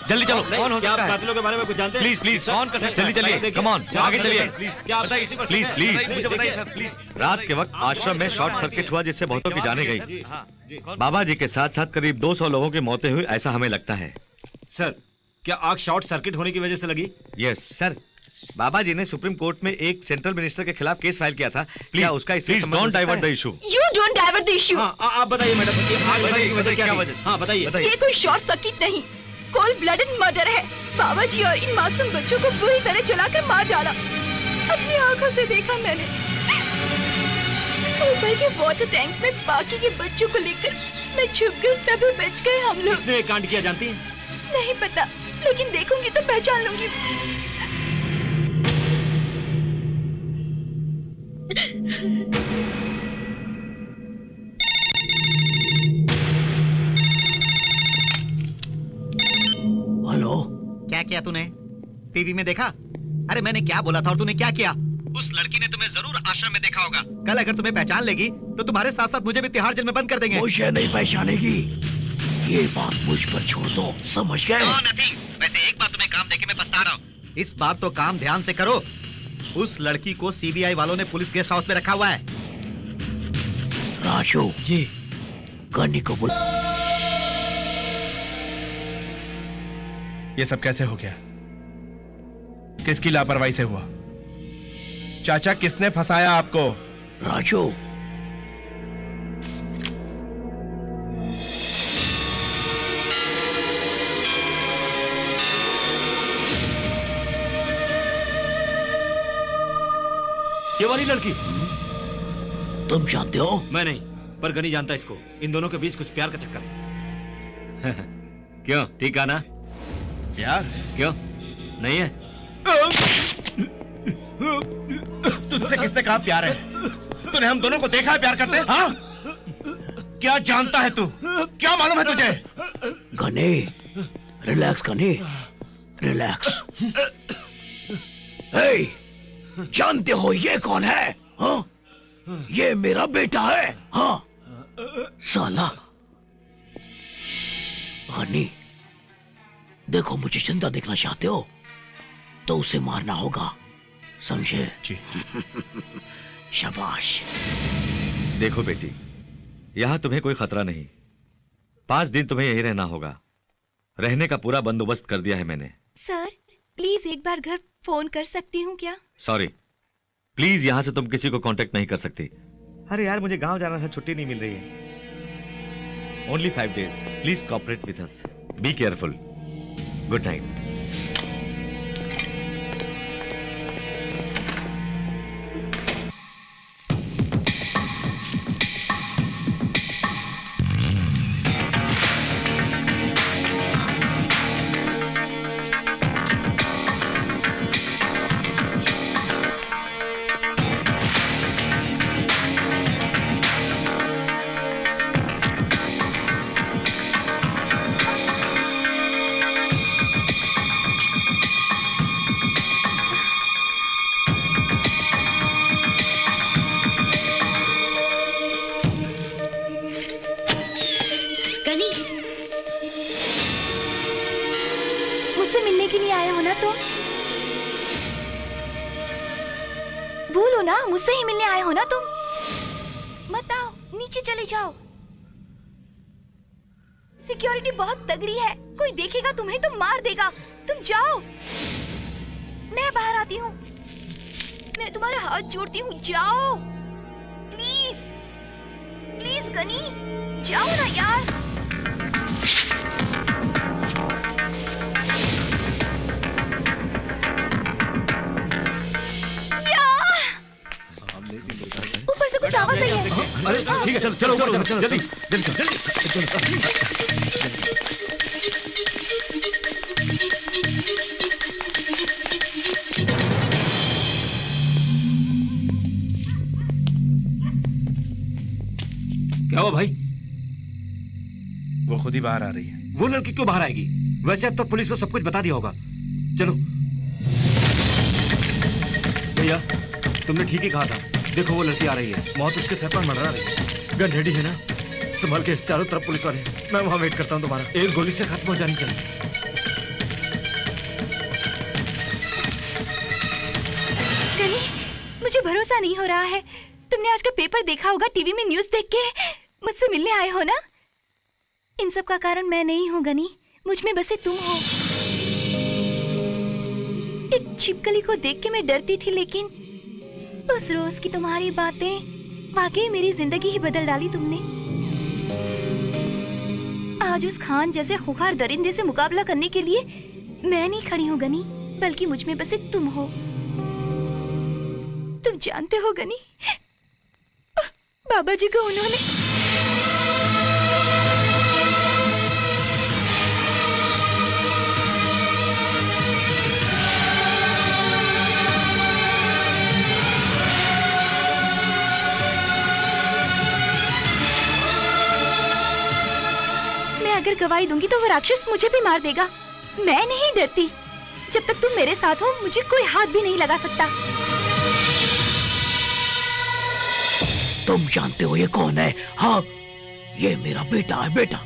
जल्दी चलो। क्या आप कातिलों के बारे में कुछ जानते हैं? प्लीज प्लीज, जल्दी चलिए, कम ऑन, आगे चलिए प्लीज प्लीज। मुझे बताइए सर, प्लीज। रात के वक्त आश्रम में शॉर्ट सर्किट हुआ जिससे बहुतों की जाने गई। बाबा जी के साथ साथ करीब 200 लोगों की मौतें हुई, ऐसा हमें लगता है। सर, क्या आग शॉर्ट सर्किट होने की वजह से लगी? Yes sir. बाबा जी ने सुप्रीम कोर्ट में एक सेंट्रल मिनिस्टर के खिलाफ केस फाइल किया था। क्या उसका इससे संबंध? Don't divert the issue. You don't divert the issue. आप बताइए मैडम, आग लगने की वजह क्या वजह? हाँ बताइए। ये कोई शॉर्ट सर्किट नहीं, कोल्ड ब्लडेड मर्डर है। बाबा जी और इन मासूम बच्चों को बुरी तरह जलाकर मार डाला। अपनी आंखों से देखा मैंने। ऊपर के वाटर टैंक में बाकी के बच्चों को लेकर मैं छुप गई, तभी बच गए हम लोग। किसने कांड किया जानती हैं? नहीं पता, लेकिन देखूंगी तो पहचान लूंगी। हेलो, क्या किया तूने? टीवी में देखा? अरे मैंने क्या बोला था और तूने क्या किया? उस लड़की ने तुम्हें जरूर आश्रम में देखा होगा। कल अगर तुम्हें पहचान लेगी तो तुम्हारे साथ साथ मुझे भी तिहाड़ जेल में बंद कर देंगे। मुझे नहीं पहचानेगी, ये बात मुझ पर छोड़ दो, समझ गए? वैसे एक बात तुम्हें काम देके मैं पछता रहा हूँ। इस बार तो काम ध्यान से करो। उस लड़की को सीबीआई वालों ने पुलिस गेस्ट हाउस में रखा हुआ है। राजू जी, गन्नी को बुला। ये सब कैसे हो गया? किसकी लापरवाही से हुआ? चाचा, किसने फंसाया आपको? राजू, ये वाली लड़की तुम जानते हो? मैं नहीं, पर गनी जानता इसको। इन दोनों के बीच कुछ प्यार का चक्कर है। क्यों, ठीक है ना? यार क्यों नहीं है? तुझसे किसने कहा प्यार है? तूने हम दोनों को देखा है प्यार करते? हाँ? क्या जानता है तू? क्या मालूम है तुझे? Ghani, relax Ghani, relax. जानते हो ये कौन है? हाँ? ये मेरा बेटा है। हाँ साला। गनी, देखो मुझे जिंदा देखना चाहते हो तो उसे मारना होगा, समझे? जी। शाबाश। देखो बेटी, यहां तुम्हें कोई खतरा नहीं। 5 दिन तुम्हें यहीं रहना होगा। रहने का पूरा बंदोबस्त कर दिया है मैंने। सर प्लीज एक बार घर फोन कर सकती हूँ क्या? सॉरी, प्लीज यहां से तुम किसी को कांटेक्ट नहीं कर सकती। अरे यार, मुझे गांव जाना था, छुट्टी नहीं मिल रही है। Only 5 days। Please cooperate with us. Be careful. Good night. मुझसे मिलने के लिए आए हो ना तुम? बोलो ना, मुझसे ही मिलने आए हो ना तुम? मत आओ, नीचे चले जाओ। सिक्योरिटी बहुत तगड़ी है, कोई देखेगा तुम्हें तो मार देगा। तुम जाओ, मैं बाहर आती हूँ। मैं तुम्हारे हाथ जोड़ती हूँ, जाओ प्लीज। प्लीज गनी, जाओ ना यार। ऊपर से कुछ आवाज आई है। अरे ठीक है, चलो चलो चलो चलो जल्दी जल्दी जल्दी। क्या हुआ भाई? वो खुद ही बाहर आ रही है। वो लड़की क्यों बाहर आएगी? वैसे अब तो पुलिस को सब कुछ बता दिया होगा। चलो भैया, तुमने ठीक ही कहा था। देखो वो लड़की आ रही है, मौत उसके सर पर मंडरा रही है। गन रेडी है ना? संभाल के, चारों तरफ पुलिस वाले। मैं वहां वेट करता हूँ तुम्हारा। एक गोली से खत्म हो जानी चाहिए। गनी, मुझे भरोसा नहीं हो रहा है। तुमने आज का पेपर देखा होगा, टीवी में न्यूज़ देख के मुझसे मिलने आए हो ना? इन सब का कारण मैं नहीं हूँ गनी, मुझ में बसे तुम हो। एक छिपकली को देख के मैं डरती थी, लेकिन उस रोज की तुम्हारी बातें वाकई मेरी जिंदगी ही बदल डाली तुमने। आज उस खान जैसे खुखार दरिंदे से मुकाबला करने के लिए मैं नहीं खड़ी हूँ गनी, बल्कि मुझ में बसे तुम हो। तुम जानते हो गनी, बाबा जी को उन्होंने अगर गवाही दूंगी तो वो राक्षस मुझे भी मार देगा। मैं नहीं डरती। जब तक तुम मेरे साथ हो, मुझे कोई हाथ भी नहीं लगा सकता। तुम जानते हो ये कौन है? हाँ, ये मेरा बेटा है, बेटा।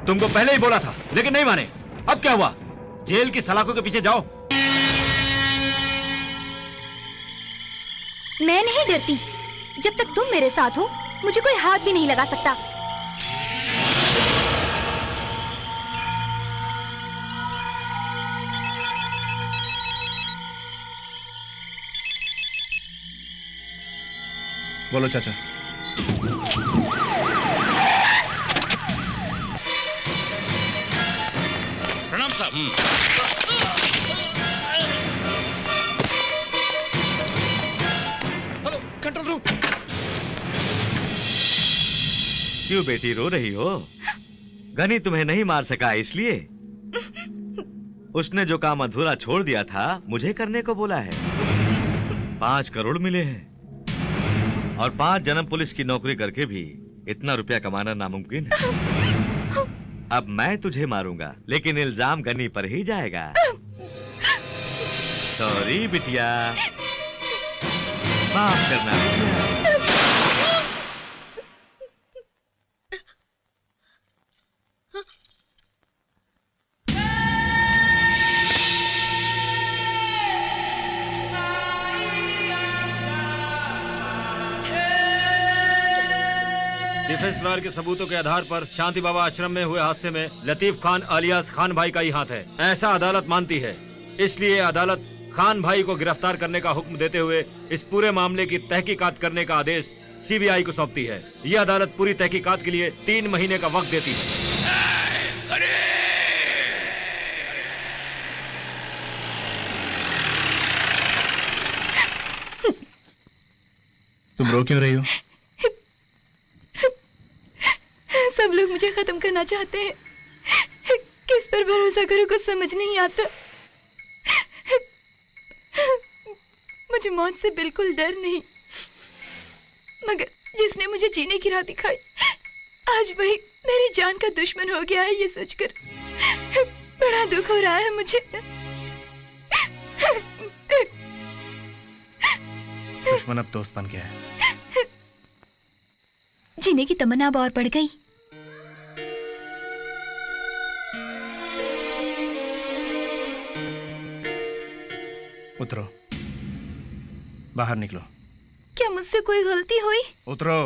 तुमको पहले ही बोला था, लेकिन नहीं माने। अब क्या हुआ? जेल की सलाखों के पीछे जाओ। मैं नहीं डरती। जब तक तुम मेरे साथ हो मुझे कोई हाथ भी नहीं लगा सकता। बोलो चाचा। प्रणाम साहब। Hello, control room. क्यों बेटी रो रही हो? गनी तुम्हें नहीं मार सका इसलिए? उसने जो काम अधूरा छोड़ दिया था मुझे करने को बोला है। 5 करोड़ मिले हैं और 5 जन्म पुलिस की नौकरी करके भी इतना रुपया कमाना नामुमकिन है। अब मैं तुझे मारूंगा लेकिन इल्जाम गनी पर ही जाएगा। सॉरी बिटिया, माफ करना बिटिया। डिफेंस लॉयर के सबूतों के आधार पर शांति बाबा आश्रम में हुए हादसे में लतीफ खान आलियास खान भाई का ही हाथ है, ऐसा अदालत मानती है। इसलिए अदालत खान भाई को गिरफ्तार करने का हुक्म देते हुए इस पूरे मामले की तहकीकात करने का आदेश सीबीआई को सौंपती है। यह अदालत पूरी तहकीकात के लिए 3 महीने का वक्त देती है। तुम रो क्यों रही हो? सब लोग मुझे खत्म करना चाहते हैं। किस पर भरोसा करूं कुछ समझ नहीं आता। मुझे मौत से बिल्कुल डर नहीं, मगर जिसने मुझे जीने की राह दिखाई आज वही मेरी जान का दुश्मन हो गया है। ये सोचकर बड़ा दुख हो रहा है मुझे। दुश्मन अब दोस्त बन गया है। जीने की तमन्ना अब और बढ़ गई। उतरो, बाहर निकलो। क्या मुझसे कोई गलती हुई? उतरो।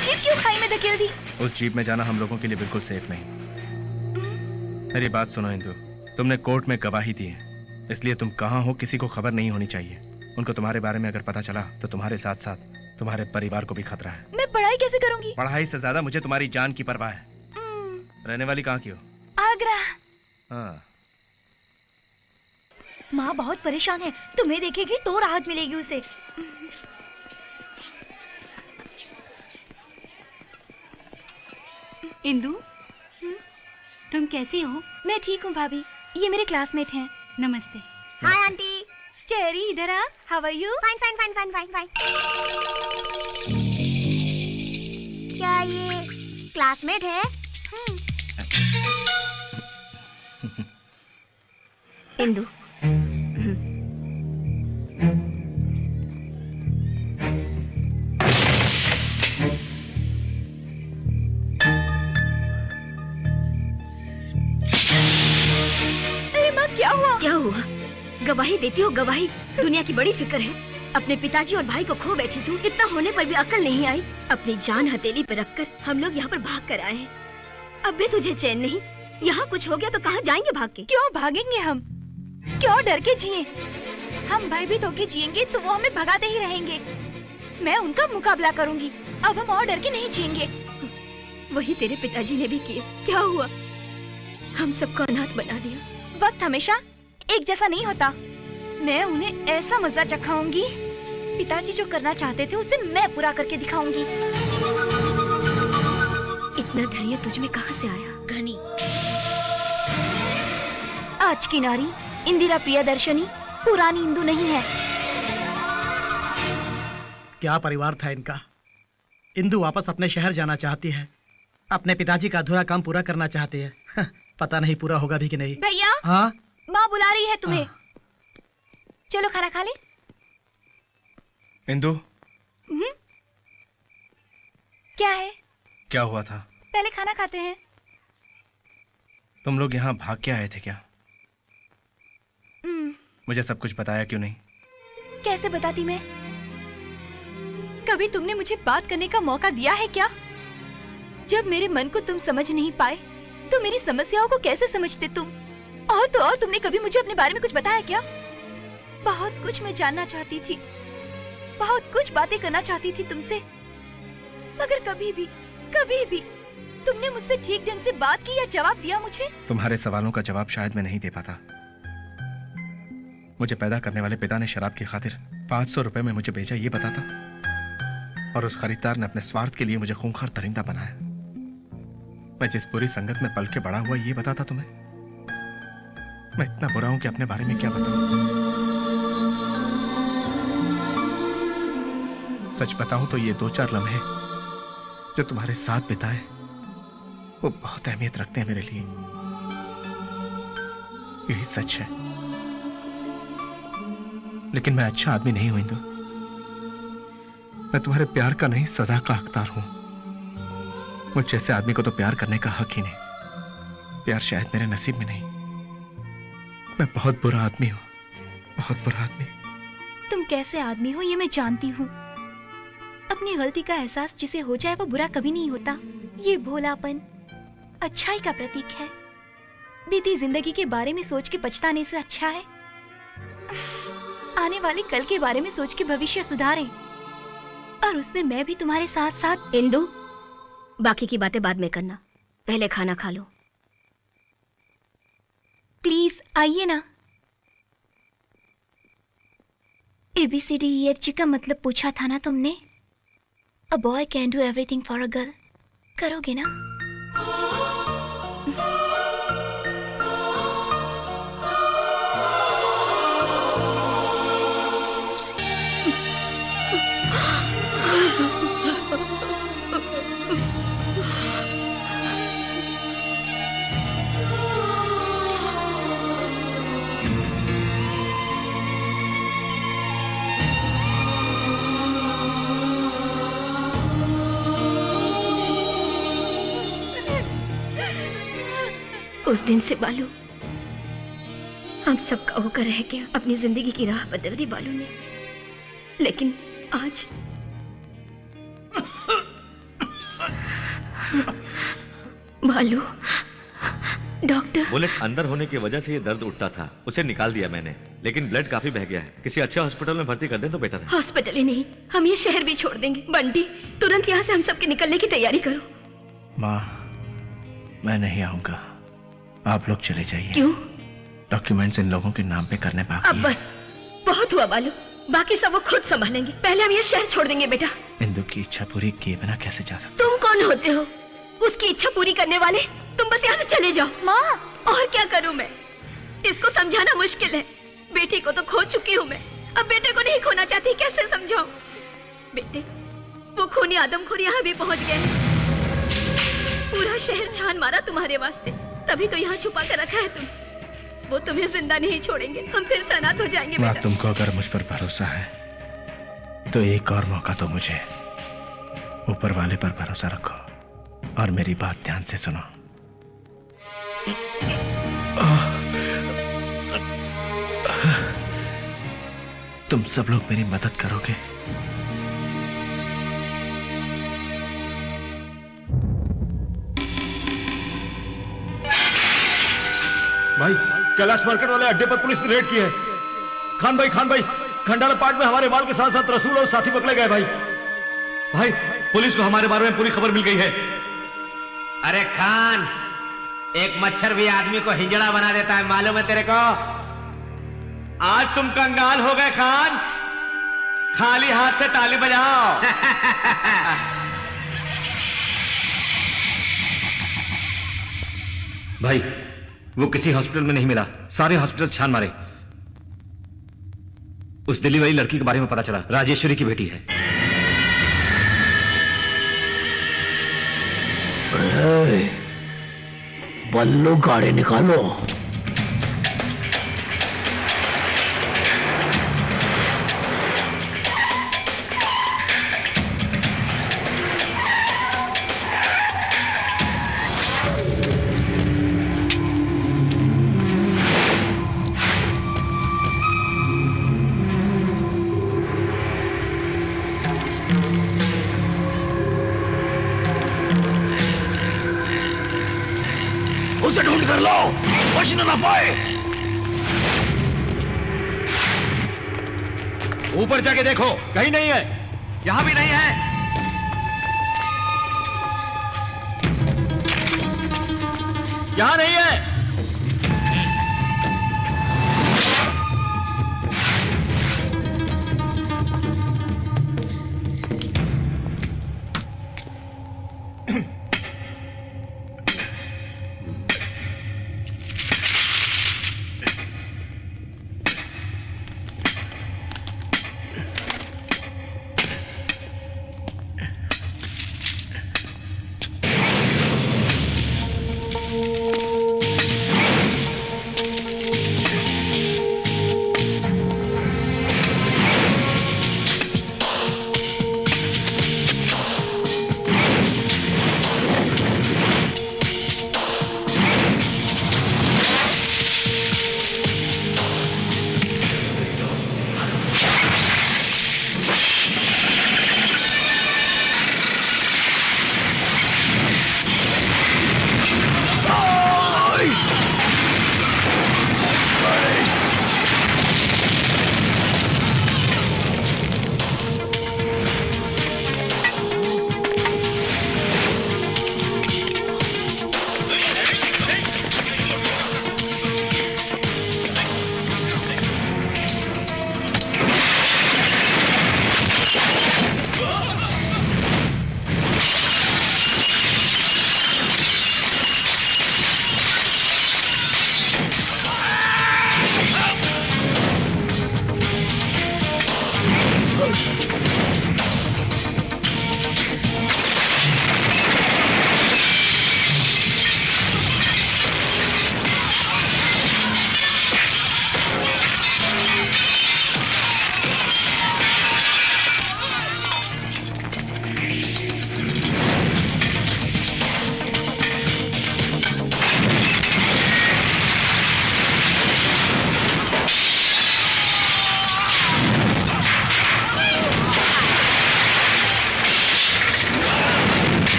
जीप क्यों खाई में धकेल दी? उस जीप में जाना हम लोगों के लिए बिल्कुल सेफ नहीं। मेरी बात सुनो इंदु, तुमने कोर्ट में गवाही दी है, इसलिए तुम कहाँ हो किसी को खबर नहीं होनी चाहिए। उनको तुम्हारे बारे में अगर पता चला तो तुम्हारे साथ साथ तुम्हारे परिवार को भी खतरा है। मैं पढ़ाई कैसे करूंगी? पढ़ाई से ज्यादा मुझे तुम्हारी जान की परवाह है। रहने वाली कहाँ की हो? आगरा। हाँ। माँ बहुत परेशान है, तुम्हें देखेगी तो राहत मिलेगी उसे। इंदु, तुम कैसी हो? मैं ठीक हूँ भाभी, ये मेरे क्लासमेट हैं। नमस्ते। हाय आंटी। चेरी इधर आ। How are you? Fine fine fine fine fine fine. क्या ये क्लासमेट है? इंदु। अरे माँ, क्या हुआ? क्या हुआ? गवाही देती हो गवाही। दुनिया की बड़ी फिक्र है। अपने पिताजी और भाई को खो बैठी तू, इतना होने पर भी अकल नहीं आई। अपनी जान हथेली पर रखकर हम लोग यहाँ पर भाग कर आए हैं। अब भी तुझे चैन नहीं? यहाँ कुछ हो गया तो कहाँ जाएंगे भाग के? क्यों भागेंगे हम? क्यों डर के जिए? हम भयभीत होके जिएंगे तो वो हमें भगाते ही रहेंगे। मैं उनका मुकाबला करूंगी। अब हम और डर के नहीं जिएंगे। वही तेरे पिताजी ने भी किया। क्या हुआ? हम सबको अनाथ बना दिया। वक्त हमेशा एक जैसा नहीं होता। मैं उन्हें ऐसा मजा चखाऊंगी, पिताजी जो करना चाहते थे उसे मैं पूरा करके दिखाऊंगी। इतना धैर्य तुझ में कहाँ से आया? घनी। आज की नारी इंदिरा प्रियदर्शनी पुरानी इंदु नहीं है। क्या परिवार था इनका। इंदु वापस अपने शहर जाना चाहती है, अपने पिताजी का अधूरा काम पूरा करना चाहती है। पता नहीं पूरा होगा भी कि नहीं। भैया, हाँ, माँ बुला रही है तुम्हें। चलो खाना खा ले। इंदु, क्या है? क्या हुआ था? पहले खाना खाते हैं। तुम लोग यहाँ भाग के आए थे क्या? मुझे सब कुछ बताया क्यों नहीं? कैसे बताती मैं? कभी तुमने मुझे बात करने का मौका दिया है क्या? जब मेरे मन को तुम समझ नहीं पाए तो मेरी समस्याओं को कैसे समझते तुम? और तो और तुमने कभी मुझे अपने बारे में कुछ बताया क्या? बहुत कुछ मैं जानना चाहती थी, बहुत कुछ बातें करना चाहती थी तुमसे, मगर कभी भी तुमने मुझसे ठीक ढंग से बात की या जवाब दिया मुझे? तुम्हारे सवालों का जवाब शायद मैं नहीं दे पाता। मुझे पैदा करने वाले पिता ने शराब की खातिर 500 रुपए में मुझे बेचा, ये बताता, और उस खरीदार ने अपने स्वार्थ के लिए मुझे खूंखार दरिंदा बनाया। मैं जिस बुरी संगत में पल के बड़ा हुआ, ये बताता तुम्हें? मैं इतना बुरा हूं कि अपने बारे में क्या बताऊं? सच बताऊं तो ये 2-4 लम्हे जो तुम्हारे साथ बिताए वो बहुत अहमियत रखते हैं मेरे लिए। यही सच है। लेकिन मैं अच्छा आदमी नहीं हूं इंदु। मैं तुम्हारे प्यार का नहीं, सजा का हकदार हूं। मुझ जैसे आदमी को तो प्यार करने का हक ही नहीं। प्यार शायद मेरे नसीब में नहीं। मैं बहुत बुरा आदमी हूं, बहुत बुरा आदमी। तुम कैसे आदमी हो ये मैं जानती हूँ। अपनी गलती का एहसास जिसे हो जाए वो बुरा कभी नहीं होता। ये भोलापन अच्छाई का प्रतीक है। बीती जिंदगी के बारे में सोच के पछताने से अच्छा है आने वाले कल के बारे में सोच के भविष्य सुधारें, और उसमें मैं भी तुम्हारे साथ साथ। इंदु, बाकी की बातें बाद में करना, पहले खाना खा लो। प्लीज आइए ना। ABCDEFG का मतलब पूछा था ना तुमने? A boy can do everything for a girl. करोगे ना? उस दिन से बालू हम सबका होकर रह गया। अपनी जिंदगी की राह बदल दी बालू ने, लेकिन आज बालू, डॉक्टर। बुलेट अंदर होने की वजह से ये दर्द उठता था, उसे निकाल दिया मैंने, लेकिन ब्लड काफी बह गया है। किसी अच्छे हॉस्पिटल में भर्ती कर दें तो बेटर है। हॉस्पिटल ही नहीं, हम ये शहर भी छोड़ देंगे। बंटी, तुरंत यहाँ से हम सबके निकलने की तैयारी करो। माँ, मैं नहीं आऊंगा, आप लोग चले जाइए। क्यों? डॉक्यूमेंट्स इन लोगों के नाम पे करने बाकी अब बस बहुत हुआ बालू, बाकी सब वो खुद संभालेंगे। पहले हम ये शहर छोड़ देंगे बेटा। इंदु की इच्छा पूरी किए बिना कैसे जा सकते? तुम कौन होते हो उसकी इच्छा पूरी करने वाले? तुम बस यहाँ से चले जाओ। माँ, और क्या करूँ मैं? इसको समझाना मुश्किल है। बेटी को तो खो चुकी हूँ मैं, अब बेटे को नहीं खोना चाहती। कैसे समझाऊं? बेटे, वो खूनी आदमखोर यहाँ भी पहुँच गए। पूरा शहर छान मारा तुम्हारे वास्ते, तभी तो यहाँ छुपा कर रखा है तुम। वो तुम्हें जिंदा नहीं छोड़ेंगे, हम फिर से अनाथ हो जाएंगे माँ, बेटा। तुमको अगर मुझ पर भरोसा है तो एक और मौका दो मुझे। ऊपर वाले पर भरोसा रखो और मेरी बात ध्यान से सुनो। तुम सब लोग मेरी मदद करोगे? भाई, कैलाश मार्केट वाले अड्डे पर पुलिस ने रेड की है। खान भाई, खंडाला पार्ट में हमारे माल के साथ साथ रसूल और साथी पकड़े गए। भाई, पुलिस को हमारे बारे में पूरी खबर मिल गई है। अरे खान, एक मच्छर भी आदमी को हिजड़ा बना देता है, मालूम है तेरे को? आज तुम कंगाल हो गए खान, खाली हाथ से ताली बजाओ। भाई, वो किसी हॉस्पिटल में नहीं मिला, सारे हॉस्पिटल छान मारे। उस दिल्ली वाली लड़की के बारे में पता चला, राजेश्वरी की बेटी है। बल्लू, गाड़ी निकालो। उसे ढूंढ कर लो, बचना ना पाए। ऊपर जाके देखो, कहीं नहीं है। यहाँ भी नहीं है। यहाँ नहीं है।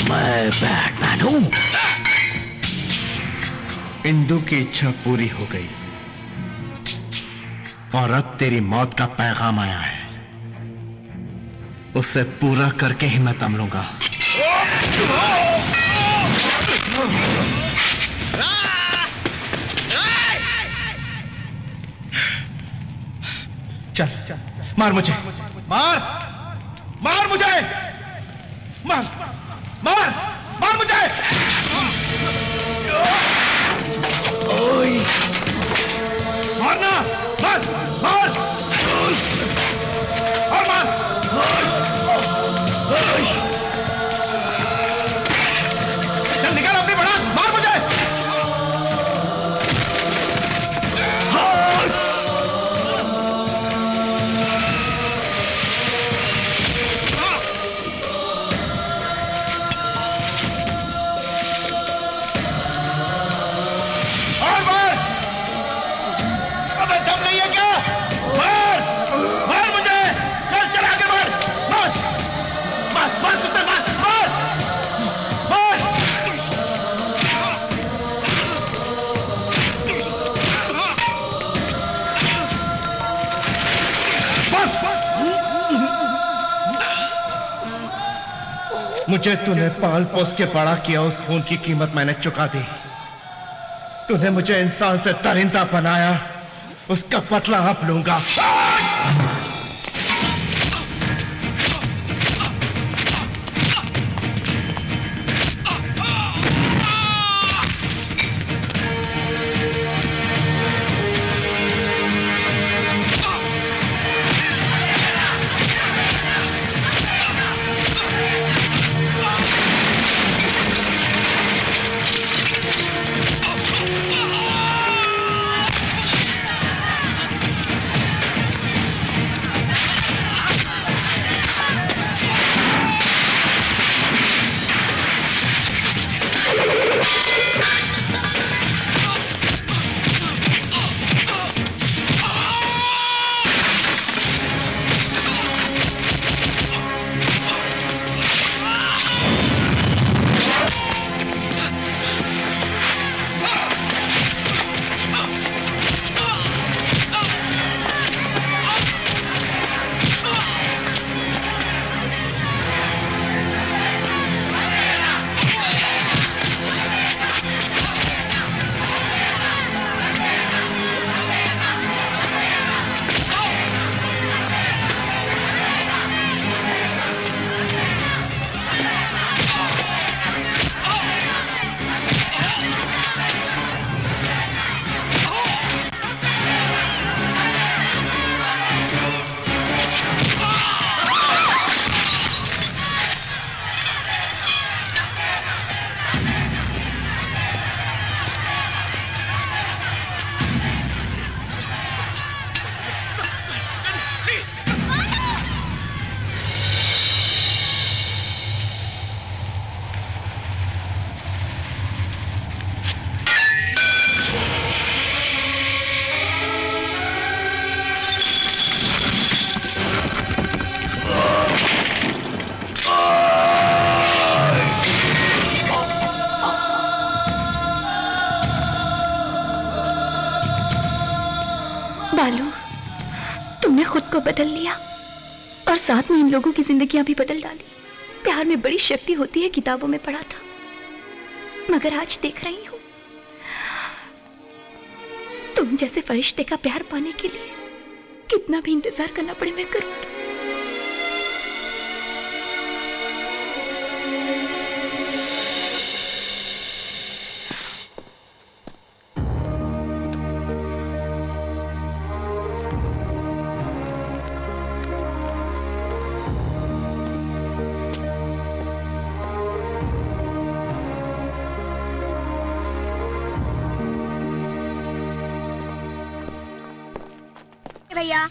मैं बैटमैन हूं। इंदु की इच्छा पूरी हो गई और अब तेरी मौत का पैगाम आया है। उसे पूरा करके ही मैं दम लूंगा। चल मार मुझे, मार मार मुझे, मार मार मार मुझे। मारना, मार मार और मार। चल निकाल अपनी बड़ा, मार मुझे। मुझे तूने पाल पोस के बड़ा किया, उस खून की कीमत मैंने चुका दी। तूने मुझे इंसान से दरिंदा बनाया, उसका बदला अब लूंगा। बालू, तुमने खुद को बदल लिया और साथ में इन लोगों की जिंदगियां भी बदल डाली। प्यार में बड़ी शक्ति होती है, किताबों में पढ़ा था, मगर आज देख रही हूं तुम जैसे फरिश्ते का प्यार पाने के लिए कितना भी इंतजार करना पड़े मैं करूंगी। भैया